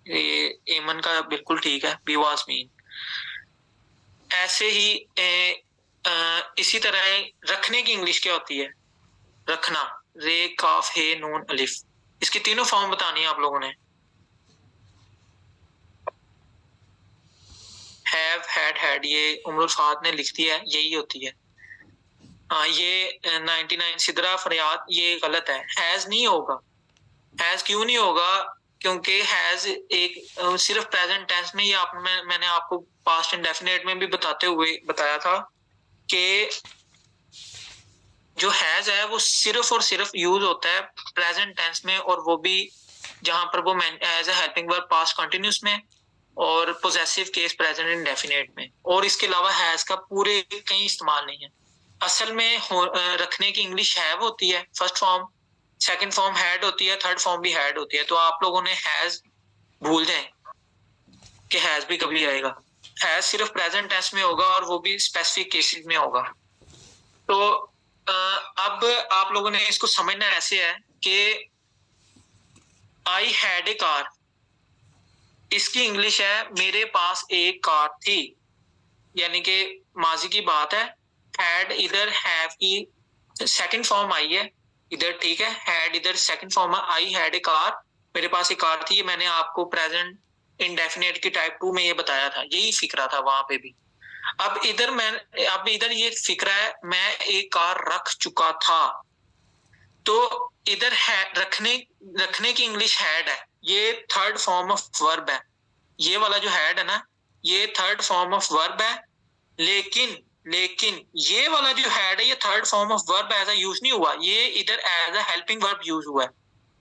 ये एमन का बिल्कुल ठीक है, बी वाज मीन। ऐसे ही इसी तरह रखने की इंग्लिश क्या होती है? रखना, रे काफ हे नून अलिफ। इसकी तीनों फॉर्म बतानी है आप लोगों ने। हैव, हैड, हैड, ये उमरुल फात ने लिख दिया है, यही होती है। ये 99 सिदरा फरियाद, ये गलत है, हैज नहीं होगा। हैज क्यों नहीं होगा? क्योंकि हैज एक सिर्फ प्रेजेंट टेंस में, ये मैंने आपको पास्ट इंडेफिनिट में भी बताते हुए बताया था कि जो हैज है वो सिर्फ और सिर्फ यूज होता है प्रेजेंट टेंस में, और वो भी जहां पर वो as a helping verb past continuous में और पोजेसिव केस प्रेजेंट इंडेफिनिट में, और इसके अलावा हैज का पूरे कहीं इस्तेमाल नहीं है। असल में रखने की इंग्लिश हैव होती है first form, second form had होती है, थर्ड फॉर्म भी हैड होती है। तो आप लोगों ने हैज भूल जाए कि हैज भी कभी आएगा। हैज सिर्फ प्रेजेंट टेंस में होगा और वो भी स्पेसिफिक केसेस में होगा। तो अब आप लोगों ने इसको समझना ऐसे है कि आई हैड ए कार, इसकी इंग्लिश है मेरे पास एक कार थी, यानी कि माजी की बात है। हैड इधर हैव की सेकंड फॉर्म आई है इधर, ठीक है, हैड इधर सेकंड फॉर्म है, आई हैड ए कार, मेरे पास एक कार थी। ये मैंने आपको प्रेजेंट इंडेफिनिट की टाइप 2 में ये बताया था, यही फिक्रा था वहां पे भी। अब इधर ये फिक्रा है, मैं एक कार रख चुका था। तो इधर है रखने की इंग्लिश हैड है, ये थर्ड फॉर्म ऑफ वर्ब है। ये वाला जो हैड है ना, ये थर्ड फॉर्म ऑफ वर्ब है। लेकिन ये वाला जो हैड है, ये third form of verb as use नहीं हुआ, ये इधर as a helping verb use हुआ है,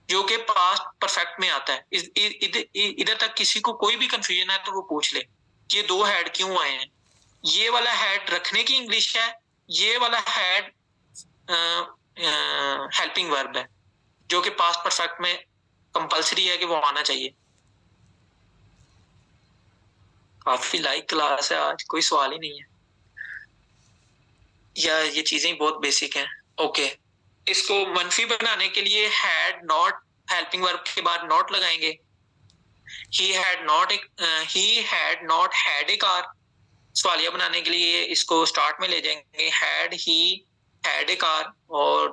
जो कि पास्ट परफेक्ट में आता है। इधर तक किसी को कोई भी कंफ्यूजन है तो वो पूछ ले, ये दो हैड क्यों आए हैं। ये वाला हैड रखने की इंग्लिश है, ये वाला हैड हेल्पिंग वर्ब है, जो कि पास्ट परफेक्ट में कंपलसरी है कि वो आना चाहिए। काफी लाइक क्लास है आज, कोई सवाल ही नहीं है, या ये चीजें बहुत बेसिक हैं। ओके, इसको मनफी बनाने के लिए हैड नॉट हेल्पिंग वर्ब के बाद नॉट लगाएंगे। ही had not had a car, सवालिया बनाने के लिए इसको स्टार्ट में ले जाएंगे, had he had a car, और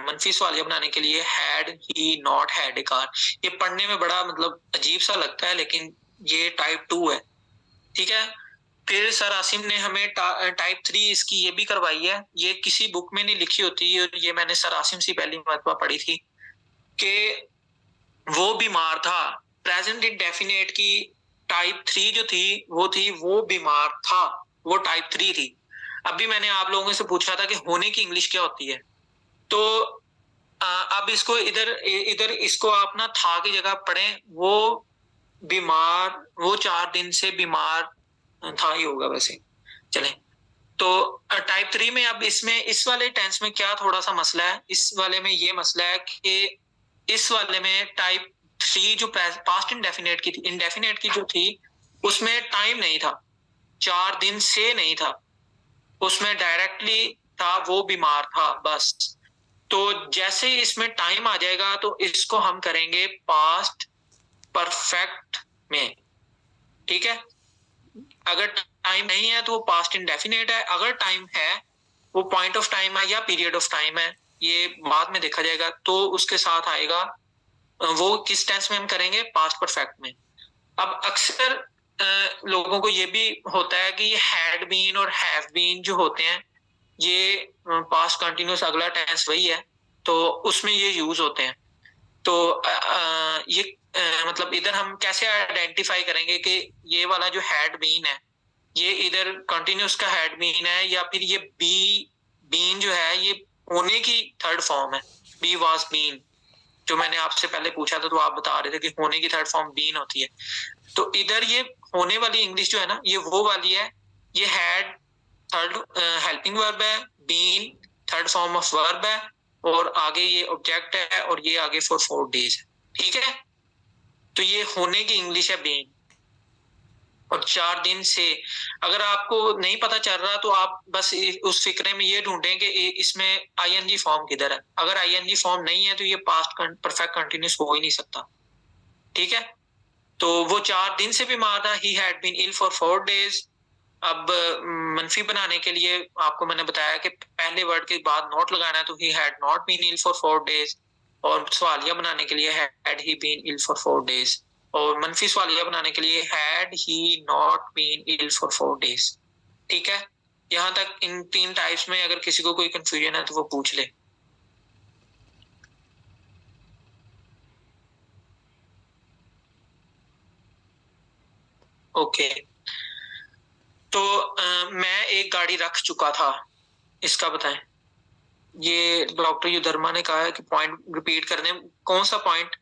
मनफी सवालिया बनाने के लिए had he not had a car. ये पढ़ने में बड़ा मतलब अजीब सा लगता है, लेकिन ये टाइप 2 है, ठीक है। फिर सर आसिम ने हमें टाइप 3 इसकी ये भी करवाई है, ये किसी बुक में नहीं लिखी होती, और ये मैंने सर आसिम से पहली मरतबा पढ़ी थी कि वो बीमार था। प्रेजेंट इंडेफिनिट की टाइप 3 जो थी वो बीमार था, वो टाइप 3 थी। अभी मैंने आप लोगों से पूछा था कि होने की इंग्लिश क्या होती है, तो अब इसको इधर इसको आप ना था की जगह पढ़ें, वो बीमार, वो 4 दिन से बीमार था ही होगा वैसे, चलें। तो टाइप 3 में अब इसमें इस वाले टेंस में क्या थोड़ा सा मसला है, इस वाले में ये मसला है कि इस वाले में टाइप 3 जो पास्ट इंडेफिनिट की थी, इंडेफिनिट की जो थी उसमें टाइम नहीं था, 4 दिन से नहीं था, उसमें डायरेक्टली था वो बीमार था बस। तो जैसे ही इसमें टाइम आ जाएगा तो इसको हम करेंगे पास्ट परफेक्ट में, ठीक है। अगर टाइम नहीं है तो वो पास्ट इंडेफिनिट है, अगर टाइम है वो पॉइंट ऑफ टाइम है या पीरियड ऑफ टाइम है, ये बाद में देखा जाएगा। तो उसके साथ आएगा, वो किस टेंस में हम करेंगे, पास्ट परफेक्ट में। अब अक्सर लोगों को ये भी होता है कि ये हैड बीन और हैव बीन जो होते हैं, ये पास्ट कंटिन्यूस अगला टेंस वही है, तो उसमें ये यूज होते हैं। तो ये मतलब इधर हम कैसे आइडेंटिफाई करेंगे कि ये वाला जो हैड बीन है ये इधर कंटिन्यूस का हैड बीन है, या फिर ये बीन जो है ये होने की थर्ड फॉर्म है, बी वाज बीन, जो मैंने आपसे पहले पूछा था तो आप बता रहे थे कि होने की थर्ड फॉर्म बीन होती है। तो इधर ये होने वाली इंग्लिश जो है ना, ये वो वाली है, ये हैड थर्ड हेल्पिंग वर्ब है, been third form of verb है, और आगे ये ऑब्जेक्ट है, और ये आगे फॉर 4 days है, ठीक है। तो ये होने की इंग्लिश है बीन। और 4 दिन से, अगर आपको नहीं पता चल रहा तो आप बस उस फिक्रे में ये ढूंढें कि इसमें आईएनजी फॉर्म किधर है। अगर आईएनजी फॉर्म नहीं है तो ये पास्ट परफेक्ट कंटिन्यूस हो ही नहीं सकता। ठीक है, तो वो 4 दिन से बीमार था। He had been ill for 4 days. अब मनफी बनाने के लिए आपको मैंने बताया कि पहले वर्ड के बाद नॉट लगाना है, तो he had not been ill for 4 days. और सवालिया बनाने के लिए had he been ill for 4 days. और मनफी सवालिया बनाने के लिए had he not been ill for 4 days. ठीक है, यहां तक इन 3 टाइप्स में अगर किसी को कोई कंफ्यूजन है तो वो पूछ ले। ओके, तो मैं एक गाड़ी रख चुका था, इसका बताएं। ये डॉक्टर युधर्मा ने कहा है कि पॉइंट रिपीट करने, कौन सा पॉइंट?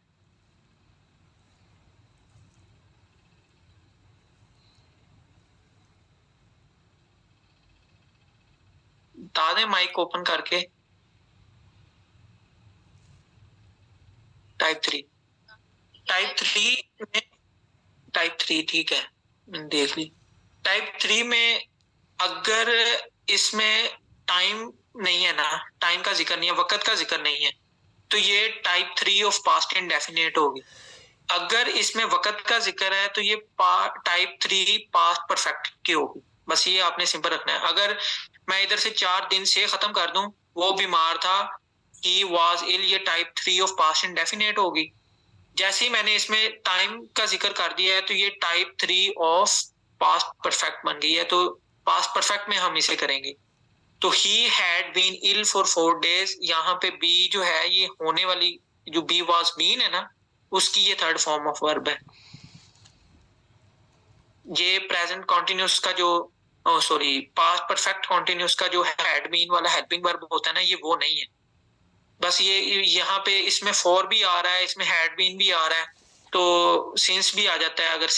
बता दें माइक ओपन करके। टाइप 3। टाइप 3 में, टाइप 3 ठीक है, मैंने देख ली। टाइप 3 में अगर इसमें टाइम नहीं है ना, टाइम का जिक्र नहीं है, वक्त का जिक्र नहीं है, तो ये टाइप 3 ऑफ पास्ट इंडेफिनिट होगी। अगर इसमें वक्त का जिक्र है तो ये टाइप 3 पास्ट परफेक्ट की होगी। बस ये आपने सिंपल रखना है। अगर मैं इधर से 4 दिन से खत्म कर दूं, वो बीमार था, ही वाज इल, ये टाइप 3 ऑफ पास्ट इंडेफिनिट होगी। जैसे ही मैंने इसमें टाइम का जिक्र कर दिया है तो ये टाइप 3 ऑफ पास्ट परफेक्ट बन गई है। तो पास्ट परफेक्ट में हम इसे करेंगे। तो he had been ill for 4 days, यहाँ पे बी जो है ये होने वाली, जो बी वाज बीन है ना, उसकी ये थर्ड फॉर्म ऑफ वर्ब है। ये प्रेजेंट कॉन्टिन्यूस का जो, सॉरी, पास्ट परफेक्ट कॉन्टिन्यूस का जो हैड बीन वाला हेल्पिंग वर्ब होता है ना, ये वो नहीं है। बस ये यहाँ पे इसमें फॉर भी आ रहा है, इसमें हैड बीन भी आ रहा है, तो सिंस भी आ जाता है अगर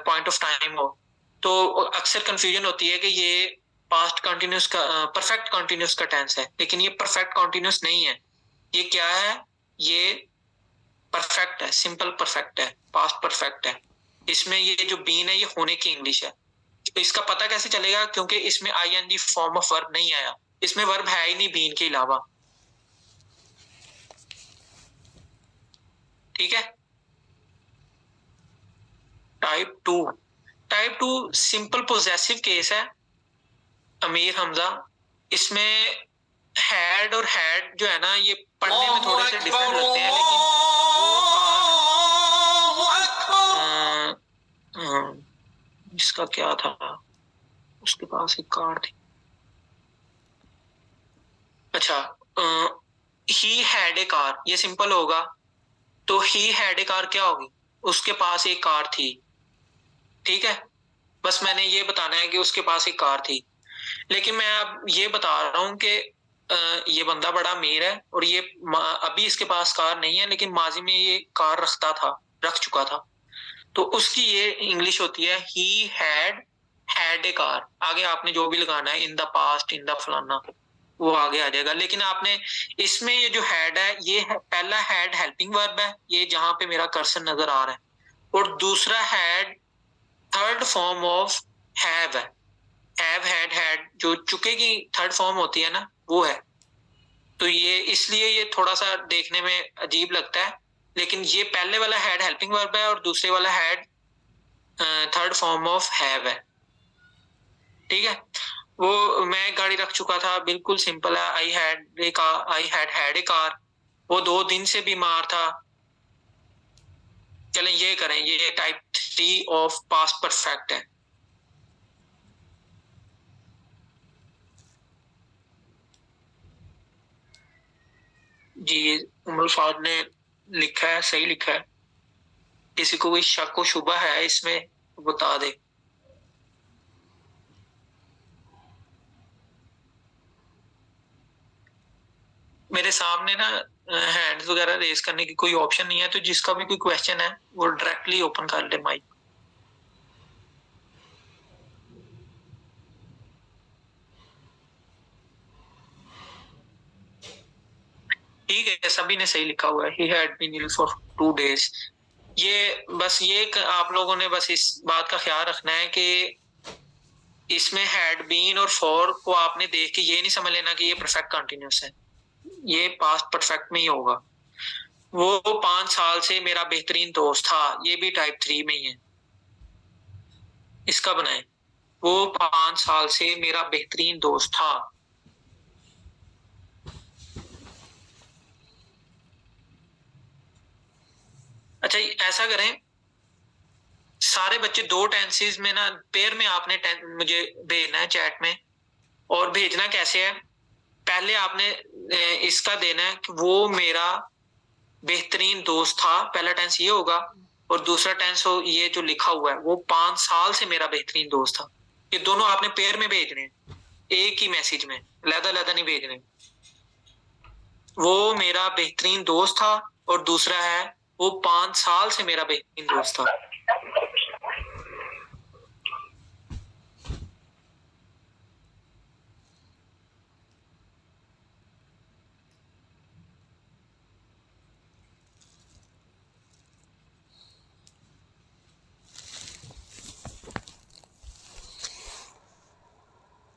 पॉइंट ऑफ टाइम हो। तो अक्सर कंफ्यूजन होती है कि ये पास्ट कॉन्टिन्यूस का परफेक्ट कॉन्टिन्यूस का टेंस है, लेकिन ये परफेक्ट कॉन्टिन्यूस नहीं है। ये क्या है? ये परफेक्ट है, सिंपल परफेक्ट है, पास्ट परफेक्ट है। इसमें ये जो बीन है ये होने की इंग्लिश है। इसका पता कैसे चलेगा? क्योंकि इसमें आईएनजी फॉर्म ऑफ वर्ब नहीं आया, इसमें वर्ब है ही नहीं बीन के अलावा। ठीक है। Type 2, type 2 simple possessive case है, अमीर हमजा। इसमें हैड और हैड जो है ना, ये पढ़ने में थोड़े से डिफरेंट लगते हैं, लेकिन इसका क्या था, उसके पास एक कार थी। अच्छा, ही हैड ए कार, ये सिंपल होगा। तो ही हैड ए कार क्या होगी? उसके पास एक कार थी। ठीक है, बस मैंने ये बताना है कि उसके पास एक कार थी। लेकिन मैं अब ये बता रहा हूं कि ये बंदा बड़ा अमीर है और ये अभी इसके पास कार नहीं है, लेकिन माजी में ये कार रख चुका था। तो उसकी ये इंग्लिश होती है ही हैड ए कार। आगे आपने जो भी लगाना है, in the past, in the फलाना, वो आगे आ जाएगा। लेकिन आपने इसमें ये जो हैड है, ये है, पहला हैड हेल्पिंग वर्ब है, ये जहां पे मेरा कर्सर नजर आ रहा है, और दूसरा had third form of have है। हैव, हैड, जो चुके की थर्ड फॉर्म होती है ना, वो है। तो ये इसलिए ये थोड़ा सा देखने में अजीब लगता है, लेकिन ये पहले वाला हैड हेल्पिंग वर्ब है और दूसरे वाला had third form of have है। ठीक है, वो मैं गाड़ी रख चुका था, बिल्कुल सिंपल है। I had a car. वो 2 दिन से बीमार था। चलें ये करें, ये टाइप 3 ऑफ पास्ट परफेक्ट है। जी, उमर फाद ने लिखा है, सही लिखा है। किसी को कोई शक व शुबा है इसमें, बता दे। मेरे सामने ना हैंड्स वगैरह रेज करने की कोई ऑप्शन नहीं है, तो जिसका भी कोई क्वेश्चन है वो डायरेक्टली ओपन कर ले माइक। ठीक है, सभी ने सही लिखा हुआ है। He had been ill for 2 days। ये बस आप लोगों ने बस इस बात का ख्याल रखना है कि इसमें हैड बीन और फॉर को आपने देख के ये नहीं समझ लेना कि ये परफेक्ट कंटिन्यूस है, ये पास्ट परफेक्ट में ही होगा। वो 5 साल से मेरा बेहतरीन दोस्त था, ये भी टाइप 3 में ही है, इसका बनाए। वो 5 साल से मेरा बेहतरीन दोस्त था। अच्छा ऐसा करें, सारे बच्चे 2 टेंसेस में ना पेयर में आपने मुझे भेजना है चैट में। और भेजना कैसे है, पहले आपने इसका देना है कि वो मेरा बेहतरीन दोस्त था, पहला टेंस ये होगा, और दूसरा टेंस हो ये जो लिखा हुआ है, वो 5 साल से मेरा बेहतरीन दोस्त था। ये दोनों आपने पेयर में भेजने हैं, एक ही मैसेज में, लहदा नहीं भेजने। वो मेरा बेहतरीन दोस्त था, और दूसरा है वो 5 साल से मेरा बेहतरीन दोस्त था।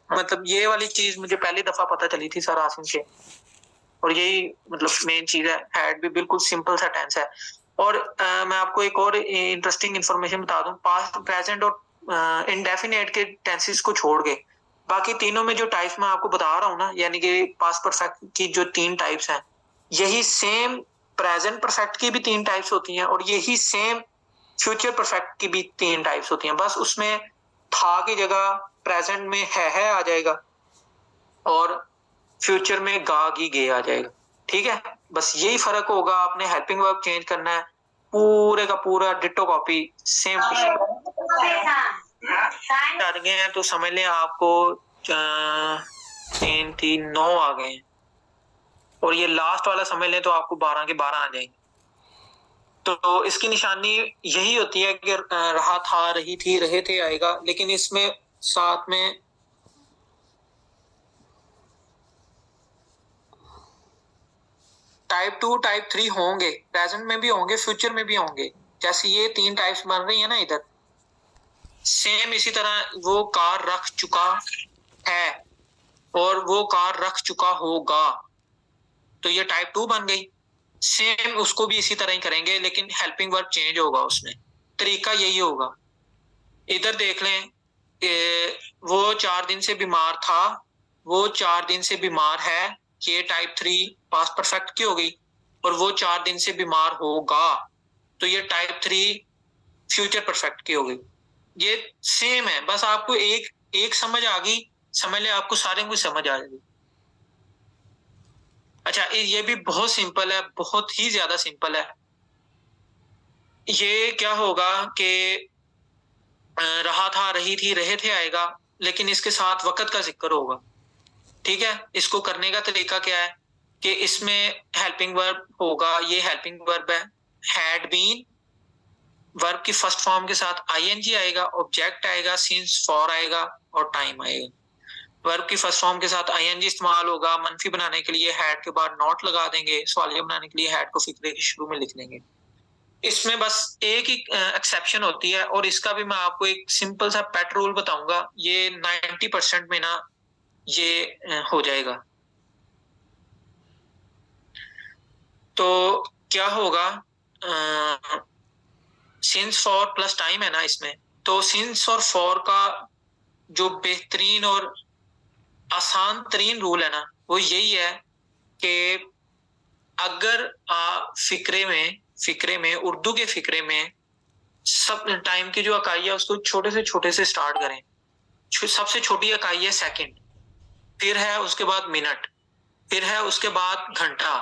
मतलब ये वाली चीज मुझे पहली दफा पता चली थी सर आसिम से, और यही मतलब मेन चीज है। हैड भी बिल्कुल सिंपल सा टेंस है। और मैं आपको एक और इंटरेस्टिंग इंफॉर्मेशन बता दूं, पास्ट प्रेजेंट और इंडेफिनेट के टेंसेस को छोड़ के बाकी तीनों में जो टाइप्स मैं आपको बता रहा हूँ ना, यानी कि पास्ट परफेक्ट की जो 3 टाइप्स हैं, यही सेम प्रेजेंट परफेक्ट की भी 3 टाइप्स होती हैं, और यही सेम फ्यूचर परफेक्ट की भी 3 टाइप्स होती हैं। बस उसमें था की जगह प्रेजेंट में है आ जाएगा, और फ्यूचर में गी गे आ जाएगा। ठीक है, बस यही फर्क होगा। आपने हेल्पिंग वर्ब चेंज करना है, पूरे का पूरा ditto copy same to same. आ गए हैं तो समझ लें आपको 3 3 9 आ गए हैं, और ये लास्ट वाला समझ लें तो आपको 12 के 12 आ जाएंगे। तो इसकी निशानी यही होती है कि रहा था, रही थी, रहे थे आएगा, लेकिन इसमें साथ में टाइप 2 टाइप 3 होंगे, प्रेजेंट में भी होंगे, फ्यूचर में भी होंगे। जैसे ये 3 टाइप्स बन रही है ना इधर, सेम इसी तरह वो कार रख चुका है और वो कार रख चुका होगा, तो ये टाइप 2 बन गई। सेम उसको भी इसी तरह ही करेंगे, लेकिन हेल्पिंग वर्ब चेंज होगा, उसमें तरीका यही होगा। इधर देख लें, वो 4 दिन से बीमार था, वो 4 दिन से बीमार है, ये टाइप 3 पास्ट परफेक्ट की हो गई। और वो 4 दिन से बीमार होगा, तो ये टाइप 3 फ्यूचर परफेक्ट की हो गई। ये सेम है, बस आपको एक समझ आ गई, समझ ले आपको सारे कुछ समझ आ जाएगी। अच्छा ये भी बहुत सिंपल है, बहुत ही ज्यादा सिंपल है। ये क्या होगा कि रहा था, रही थी, रहे थे आएगा, लेकिन इसके साथ वक्त का जिक्र होगा। ठीक है, इसको करने का तरीका क्या है कि इसमें हेल्पिंग वर्ब होगा, ये हेल्पिंग वर्ब है, हैड बीन, वर्ब की फर्स्ट फॉर्म के साथ आईएनजी आएगा, ऑब्जेक्ट आएगा, सिंस फॉर आएगा, और टाइम आएगा। वर्ब की फर्स्ट फॉर्म के साथ आईएनजी इस्तेमाल होगा, मनफी बनाने के लिए हैड के बाद नॉट लगा देंगे, सवालिया बनाने के लिए हैड को फिक्रे के शुरू में लिख देंगे। इसमें बस एक ही एक्सेप्शन होती है, और इसका भी मैं आपको एक सिंपल सा पेट रूल बताऊंगा। ये 90% में ना ये हो जाएगा। तो क्या होगा, सिंस फॉर प्लस टाइम है ना इसमें, तो सिंस और फॉर का जो बेहतरीन और आसान तरीन रूल है ना, वो यही है कि अगर आप फिक्रे में उर्दू के फिक्रे में सब टाइम की जो इकाई है उसको छोटे से स्टार्ट करें। सबसे छोटी इकाई है सेकंड, फिर है उसके बाद मिनट, फिर है उसके बाद घंटा,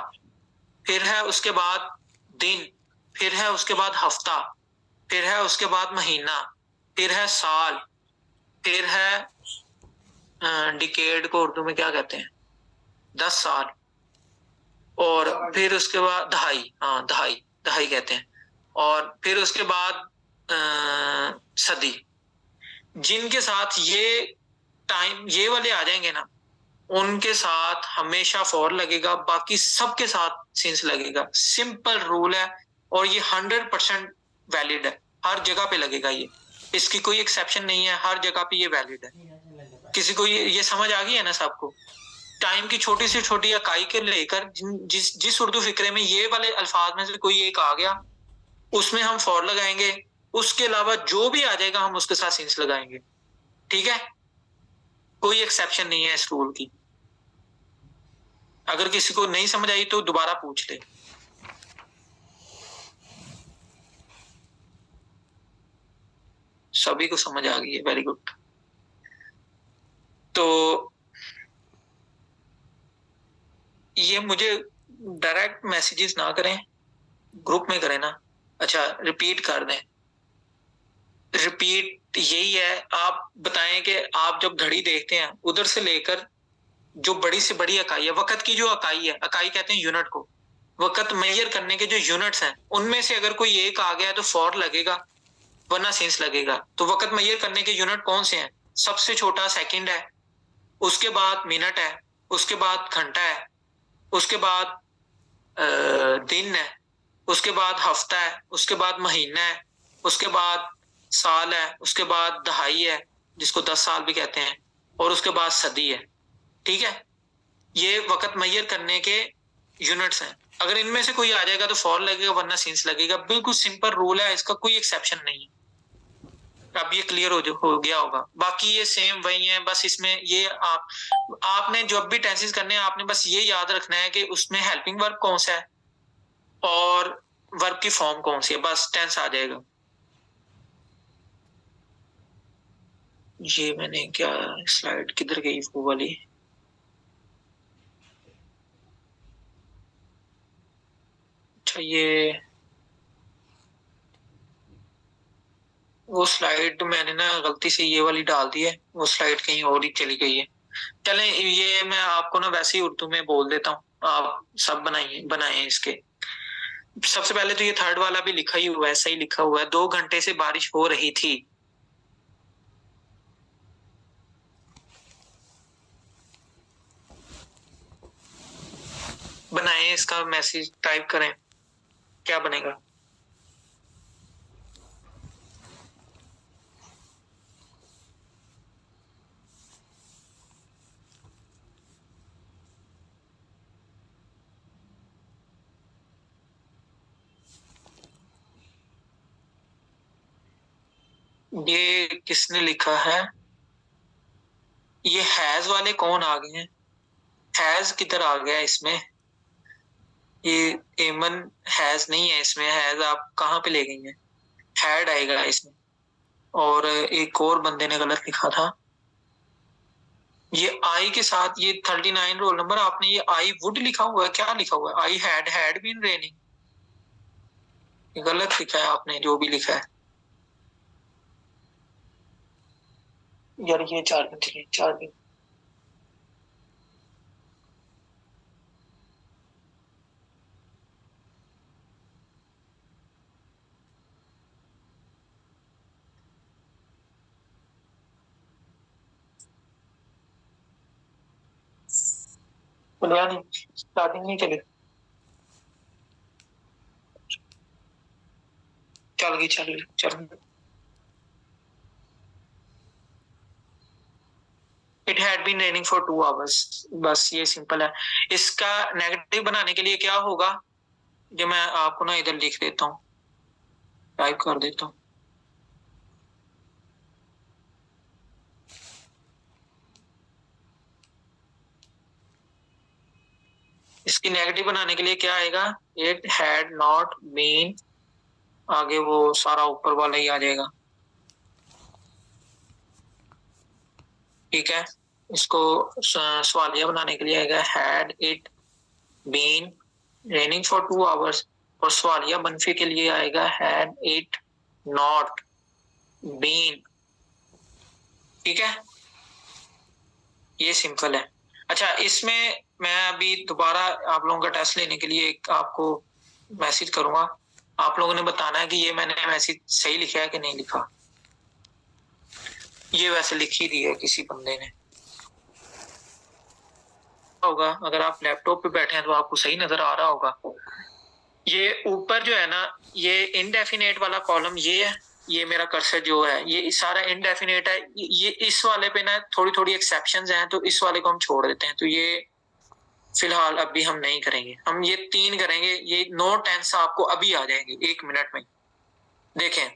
फिर है उसके बाद दिन, फिर है उसके बाद हफ्ता, फिर है उसके बाद महीना, फिर है साल, फिर है डिकेड को उर्दू में क्या कहते हैं, 10 साल, और फिर उसके बाद दहाई, दहाई कहते हैं, और फिर उसके बाद सदी। जिनके साथ ये टाइम ये वाले आ जाएंगे ना, उनके साथ हमेशा फॉर लगेगा, बाकी सबके साथ सिंस लगेगा। सिंपल रूल है, और ये 100% वैलिड है, हर जगह पे लगेगा ये, इसकी कोई एक्सेप्शन नहीं है, हर जगह पे ये वैलिड है। किसी को ये समझ आ गई है ना सबको? टाइम की छोटी से छोटी इकाई के लेकर जिस उर्दू फिक्रे में ये वाले अल्फाज में से कोई एक आ गया, उसमें हम फॉर लगाएंगे, उसके अलावा जो भी आ जाएगा हम उसके साथ सिंस लगाएंगे। ठीक है, कोई एक्सेप्शन नहीं है इस रूल की। अगर किसी को नहीं समझ आई तो दोबारा पूछ ले। सभी को समझ आ गई है, वेरी गुड। तो ये मुझे डायरेक्ट मैसेजेस ना करें, ग्रुप में करें ना। अच्छा, रिपीट कर दें। रिपीट यही है, आप बताएं कि आप जब घड़ी देखते हैं उधर से लेकर जो बड़ी से बड़ी इकाई है, वक्त की जो इकाई है, इकाई कहते हैं यूनिट को, वक्त मेजर करने के जो यूनिट्स हैं उनमें से अगर कोई एक आ गया तो फॉर लगेगा वरना सिंस लगेगा। तो वक्त मेजर करने के यूनिट कौन से हैं? सबसे छोटा सेकंड है, उसके बाद मिनट है, उसके बाद घंटा है, उसके बाद दिन है, उसके बाद हफ्ता है, उसके बाद महीना है, उसके बाद साल है, उसके बाद दहाई है जिसको 10 साल भी कहते हैं, और उसके बाद सदी है। ठीक है, ये वक्त मेजर करने के यूनिट्स हैं। अगर इनमें से कोई आ जाएगा तो फॉर लगेगा वरना सिंस लगेगा। बिल्कुल सिंपल रूल है, इसका कोई एक्सेप्शन नहीं है। अब ये क्लियर हो गया होगा। बाकी ये सेम वही है, बस इसमें ये आपने जब भी टेंसेस करने हैं आपने बस ये याद रखना है कि उसमें हेल्पिंग वर्ब कौन सा है और वर्ब की फॉर्म कौन सी है, बस टेंस आ जाएगा। ये मैंने क्या स्लाइड किधर गई वो वाली? अच्छा, ये वो स्लाइड मैंने ना गलती से ये वाली डाल दी है, वो स्लाइड कहीं और ही चली गई है। चलें, ये मैं आपको ना वैसे ही उर्दू में बोल देता हूँ, आप सब बनाए इसके। सबसे पहले तो ये थर्ड वाला भी लिखा ही हुआ है, सही लिखा हुआ है, 2 घंटे से बारिश हो रही थी। बनाए, इसका मैसेज टाइप करें, क्या बनेगा? ये किसने लिखा है? ये हैज वाले कौन आ गए हैं? हैज किधर आ गया इसमें? ये एमन हैज नहीं है इसमें, हैज आप कहाँ पे ले गई हैं? हैड आएगा इसमें। और एक और बंदे ने गलत लिखा था, ये आई के साथ ये 39 रोल नंबर, आपने ये आई वुड लिखा हुआ है, क्या लिखा हुआ है? आई हैड बीन रेनिंग, ये गलत लिखा है आपने जो भी लिखा है। यार ये 4 दिन चलिए, 4 दिन। बोलिया नहीं, स्टार्टिंग नहीं चली, चल गई। It had been raining for 2 hours, बस ये सिंपल है। इसका नेगेटिव बनाने के लिए क्या होगा, जो मैं आपको ना इधर लिख देता हूँ, टाइप कर देता हूँ। इसकी नेगेटिव बनाने के लिए क्या आएगा? इट हैड नॉट बीन, आगे वो सारा ऊपर वाला ही आ जाएगा। ठीक है, इसको सवालिया बनाने के लिए आएगा had it been raining for 2 hours, और सवालिया मनफी के लिए आएगा हैड इट नॉट बीन। ठीक है, ये सिंपल है। अच्छा, इसमें मैं अभी दोबारा आप लोगों का टेस्ट लेने के लिए एक आपको मैसेज करूंगा, आप लोगों ने बताना है कि ये मैंने मैसेज सही लिखा है कि नहीं लिखा। ये वैसे लिख ही दी है किसी बंदे ने, होगा अगर आप लैपटॉप पे बैठे हैं तो आपको सही नजर आ रहा होगा। ये ऊपर जो है ना, ये इनडेफिनेट वाला कॉलम ये है, ये मेरा कर्सर जो है ये सारा इनडेफिनेट है। ये इस वाले पे ना थोड़ी थोड़ी एक्सेप्शंस हैं, तो इस वाले को हम छोड़ देते हैं। तो ये फिलहाल अभी हम नहीं करेंगे, हम ये 3 करेंगे। ये 9 टेंस आपको अभी आ जाएंगे 1 मिनट में। देखें,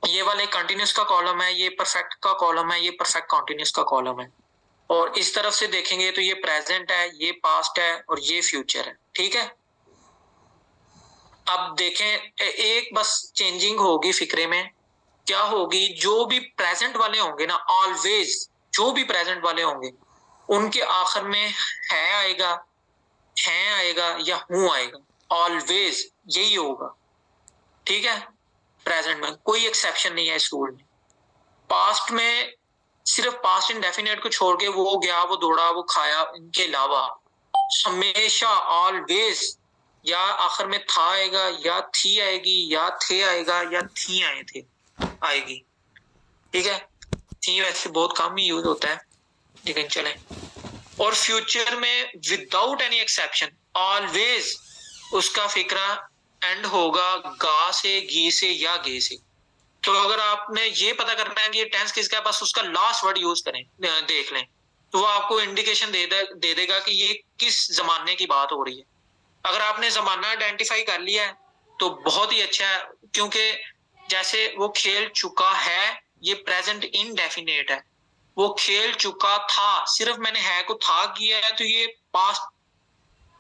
ये वाले कंटिन्यूस का कॉलम है, ये परफेक्ट का कॉलम है, ये परफेक्ट कंटिन्यूस का कॉलम है। और इस तरफ से देखेंगे तो ये प्रेजेंट है, ये पास्ट है और ये फ्यूचर है। ठीक है, अब देखें, एक बस चेंजिंग होगी फिक्रे में। क्या होगी? जो भी प्रेजेंट वाले होंगे ना, ऑलवेज जो भी प्रेजेंट वाले होंगे उनके आखिर में है आएगा, है आएगा या हूं आएगा। ऑलवेज यही होगा। ठीक है, प्रेजेंट में कोई एक्सेप्शन नहीं है इस रूल में। पास्ट में सिर्फ पास्ट इंडेफिनिट को छोड़ के वो गया, वो दौड़ा, वो खाया, इनके अलावा हमेशा ऑलवेज या आखिर में था आएगा, या थी आएगी, या थे आएगा, या थी आए थे आएगी। ठीक है, थी वैसे बहुत कम ही यूज होता है, लेकिन चले। और फ्यूचर में विदाउट एनी एक्सेप्शन ऑलवेज उसका फिक्रा एंड होगा गा से, गी से या गे से। तो अगर आपने ये पता करना है कि ये टेंस किसका है, बस उसका लास्ट वर्ड यूज करें, देख लें, तो वो आपको इंडिकेशन दे देगा कि ये किस जमाने की बात हो रही है। अगर आपने जमाना आइडेंटिफाई कर लिया है तो बहुत ही अच्छा है, क्योंकि जैसे वो खेल चुका है, ये प्रेजेंट इनडेफिनेट है। वो खेल चुका था, सिर्फ मैंने है को था किया है, तो ये पास्ट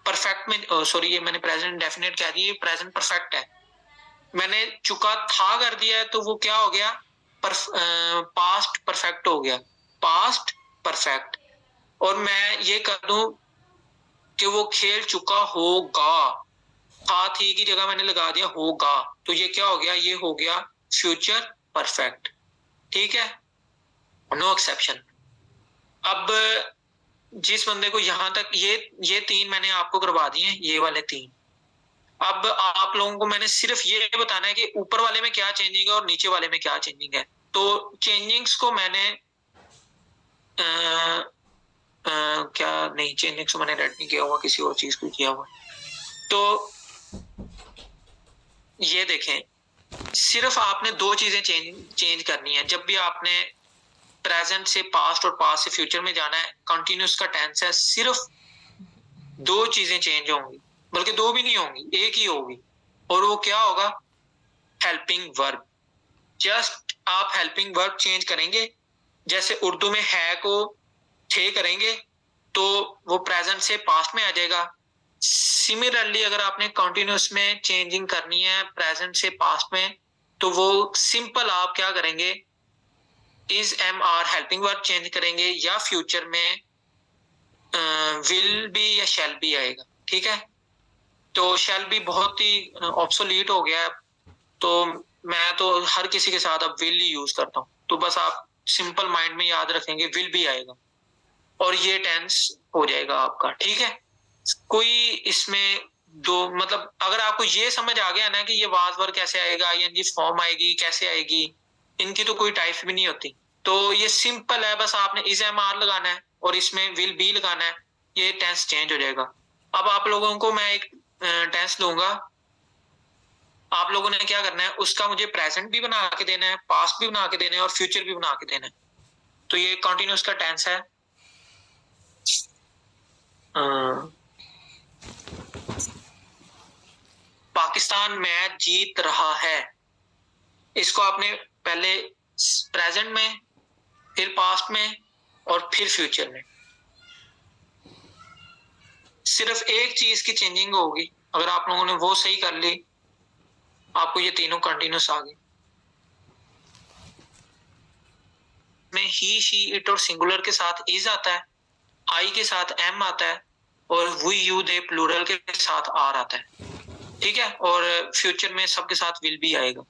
परफेक्ट में, सॉरी ये मैंने प्रेजेंट डेफिनेट कह दिया, ये प्रेजेंट परफेक्ट है। मैंने चुका था कर दिया है, तो वो क्या हो गया? पास्ट परफेक्ट हो गया, पास्ट परफेक्ट। और मैं ये कर दूं कि वो खेल चुका होगा, था थी की जगह मैंने लगा दिया होगा, तो ये क्या हो गया? ये हो गया फ्यूचर परफेक्ट। ठीक है, नो एक्सेप्शन। अब जिस बंदे को यहां तक ये 3 मैंने आपको करवा दिए, ये वाले 3। अब आप लोगों को मैंने सिर्फ ये बताना है कि ऊपर वाले में क्या चेंजिंग है और नीचे वाले में क्या चेंजिंग है। तो चेंजिंग्स को मैंने क्या नहीं, चेंजिंग्स को मैंने रेड नहीं किया हुआ, किसी और चीज को किया हुआ। तो ये देखें, सिर्फ आपने 2 चीजें चेंज करनी है जब भी आपने प्रेजेंट से पास्ट और पास्ट से फ्यूचर में जाना है। कंटिन्यूस का टेंस है, सिर्फ 2 चीजें चेंज होंगी, बल्कि 2 भी नहीं होंगी, एक ही होगी। और वो क्या होगा? Helping verb. जस्ट आप हेल्पिंग वर्ब चेंज करेंगे। जैसे उर्दू में है को थे करेंगे तो वो प्रेजेंट से पास्ट में आ जाएगा। सिमिलरली अगर आपने कंटिन्यूस में चेंजिंग करनी है प्रेजेंट से पास्ट में, तो वो सिंपल आप क्या करेंगे? Is am are helping verb change करेंगे, या फ्यूचर में विल बी या शैल बी आएगा। ठीक है, तो शैल बी बहुत ही ऑब्सोलीट हो गया है, तो मैं तो हर किसी के साथ अब विल ही यूज करता हूँ। तो बस आप सिंपल माइंड में याद रखेंगे विल भी आएगा और ये टेंस हो जाएगा आपका। ठीक है, कोई इसमें दो मतलब अगर आपको ये समझ आ गया ना कि ये वाज वर्ब कैसे आएगा, आईएनजी फॉर्म आएगी कैसे आएगी, इनकी तो कोई टाइप्स भी नहीं होती। तो ये सिंपल है, बस आपने इज एम आर लगाना है और इसमें विल बी लगाना है, ये टेंस चेंज हो जाएगा। अब आप लोगों को मैं एक टेंस दूंगा, आप लोगों ने क्या करना है, उसका मुझे प्रेजेंट भी बना के देना है, पास्ट भी बना के देना है और फ्यूचर भी बना के देना है। तो ये कंटिन्यूस का टेंस है। पाकिस्तान मैच जीत रहा है, इसको आपने पहले प्रेजेंट में, फिर पास्ट में और फिर फ्यूचर में। सिर्फ एक चीज की चेंजिंग होगी, अगर आप लोगों ने वो सही कर ली आपको ये तीनों कंटिन्यूस आ गए। में ही, शी, इट और सिंगुलर के साथ इज आता है, आई के साथ एम आता है और वी, यू, दे प्लूरल के साथ आर आता है। ठीक है, और फ्यूचर में सबके साथ विल भी आएगा।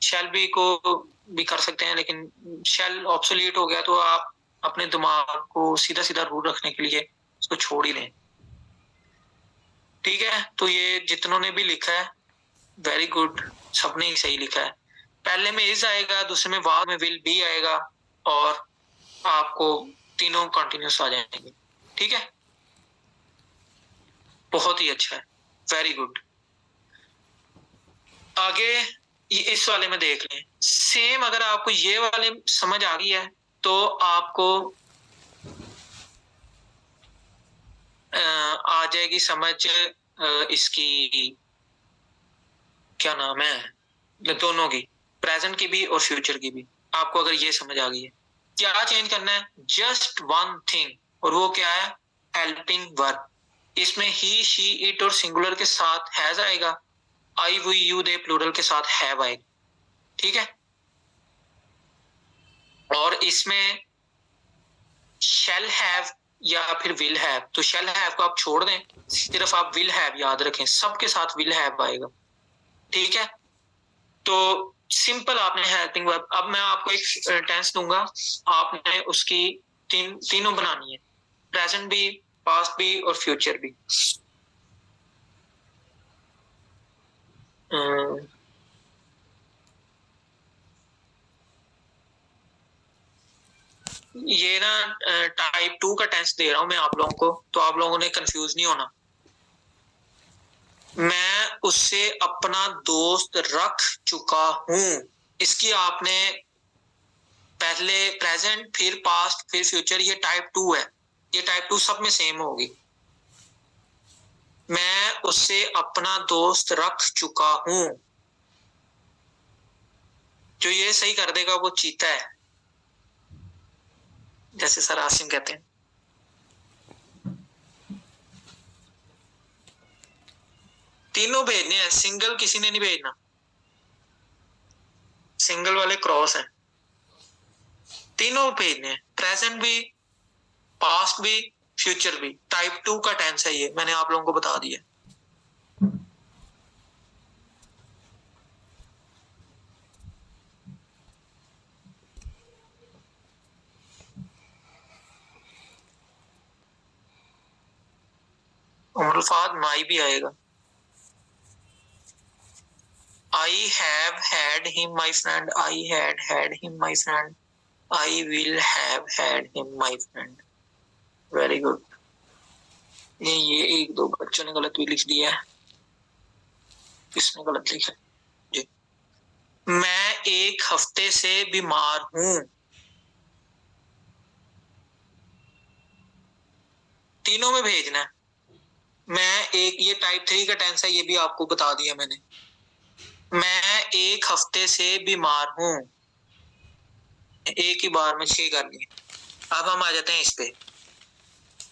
शेल बी को भी कर सकते हैं, लेकिन शेल ऑब्सोलीट हो गया, तो आप अपने दिमाग को सीधा सीधा रूल रखने के लिए इसको छोड़ ही दें। ठीक है, तो ये जितनों ने भी लिखा है वेरी गुड, सबने ही सही लिखा है। पहले में इज आएगा, दूसरे में वाज में विल बी आएगा और आपको तीनों कंटिन्यूस आ जाएंगे। ठीक है, बहुत ही अच्छा है, वेरी गुड। आगे इस वाले में देख लें, सेम अगर आपको ये वाले समझ आ गई है तो आपको आ जाएगी समझ इसकी क्या नाम है, दोनों की, प्रेजेंट की भी और फ्यूचर की भी। आपको अगर ये समझ आ गई है, क्या चेंज करना है, जस्ट वन थिंग, और वो क्या है, हेल्पिंग वर्ब। इसमें ही, शी, इट और सिंगुलर के साथ हैज आएगा, I, we, you, they plural के साथ हैव आएगा, ठीक है। और इसमें शैल हैव या फिर विल हैव, तो शैल हैव को आप छोड़ दें, सिर्फ आप विल हैव याद रखें, सबके साथ विल हैव आएगा, ठीक है। तो सिंपल आपने हेल्पिंग वर्ब, अब मैं आपको एक टेंस दूंगा, आपने उसकी तीनों बनानी है, प्रेजेंट भी, पास्ट भी और फ्यूचर भी। ये ना टाइप 2 का टेंस दे रहा हूं मैं आप लोगों को, तो आप लोगों ने कंफ्यूज नहीं होना। मैं उससे अपना दोस्त रख चुका हूं, इसकी आपने पहले प्रेजेंट, फिर पास्ट, फिर फ्यूचर, ये टाइप 2 है, ये टाइप 2 सब में सेम होगी। मैं उससे अपना दोस्त रख चुका हूं, जो ये सही कर देगा वो चीता है, जैसे सर आसिम कहते हैं। तीनों भेजने हैं, सिंगल किसी ने नहीं भेजना, सिंगल वाले क्रॉस हैं, तीनों भेजने हैं, प्रेजेंट भी, पास्ट भी, फ्यूचर भी। टाइप 2 का टेंस है ये, मैंने आप लोगों को बता दिया। उमरुफाद माई भी आएगा, I have had him my friend, I had him my friend, I will have had him my friend। Very good. ये एक दो बच्चों ने गलत भी लिख दिया है, किसने गलत लिखा जी। मैं एक हफ्ते से बीमार हूं, तीनों में भेजना है। मैं एक, ये टाइप 3 का टेंस है, ये भी आपको बता दिया मैंने। मैं एक हफ्ते से बीमार हूं, एक ही बार में 6 कर लिए। अब हम आ जाते हैं इस पे,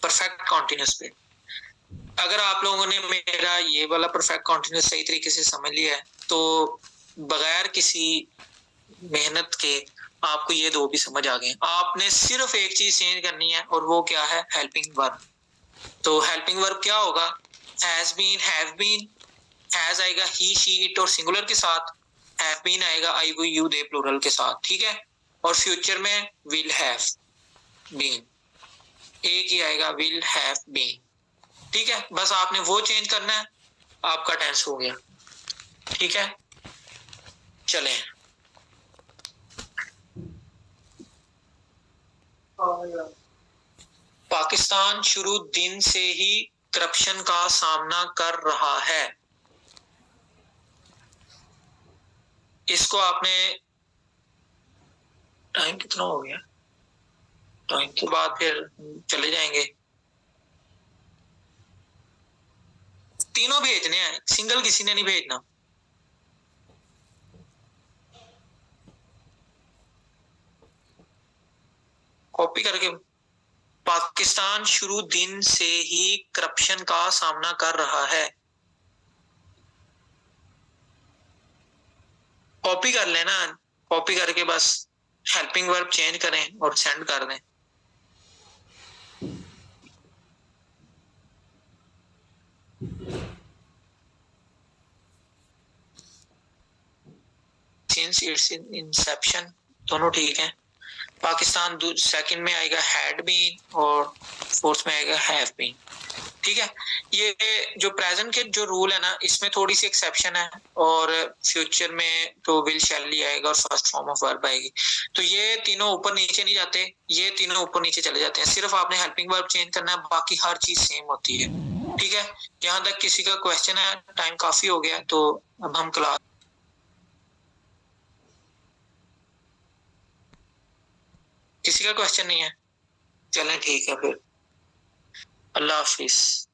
परफेक्ट कॉन्टिन्यूस पे। अगर आप लोगों ने मेरा ये वाला परफेक्ट कॉन्टिन्यूस सही तरीके से समझ लिया है तो बगैर किसी मेहनत के आपको ये दो भी समझ आ गए। आपने सिर्फ एक चीज चेंज करनी है और वो क्या है, हेल्पिंग वर्ब। तो हेल्पिंग वर्ब क्या होगा, has been, have been, has आएगा ही, शी, इट और सिंगुलर के साथ, हैव बीन आएगा I, we, you, they plural के साथ, ठीक है। और फ्यूचर में विल हैव बीन, एक ही आएगा, विल हैव बीन, ठीक है। बस आपने वो चेंज करना है, आपका टेंस हो गया, ठीक है। चलें, पाकिस्तान शुरू दिन से ही करप्शन का सामना कर रहा है, इसको आपने, टाइम कितना हो गया, टाइम के बाद फिर चले जाएंगे। तीनों भेजने हैं, सिंगल किसी ने नहीं भेजना। कॉपी करके, पाकिस्तान शुरू दिन से ही करप्शन का सामना कर रहा है, कॉपी कर लेना, कॉपी करके बस हेल्पिंग वर्ब चेंज करें और सेंड कर दें। सिंस इट्स इंसेप्शन, दोनों ठीक है। पाकिस्तान सेकंड में आएगा हैड बीन और फोर्थ में आएगा हैव बीन, ठीक है। ये जो प्रेजेंट के जो रूल है ना, इसमें थोड़ी सी एक्सेप्शन है, और फ्यूचर में तो विल शैल ही आएगा और फर्स्ट फॉर्म ऑफ वर्ब आएगी। तो ये तीनों ऊपर नीचे नहीं जाते, ये तीनों ऊपर नीचे चले जाते हैं, सिर्फ आपने हेल्पिंग वर्ब चेंज करना है, बाकी हर चीज सेम होती है, ठीक है। यहाँ तक किसी का क्वेश्चन है, टाइम काफी हो गया, तो अब हम क्लास किसी का क्वेश्चन नहीं है? चलें ठीक है फिर, अल्लाह हाफिज।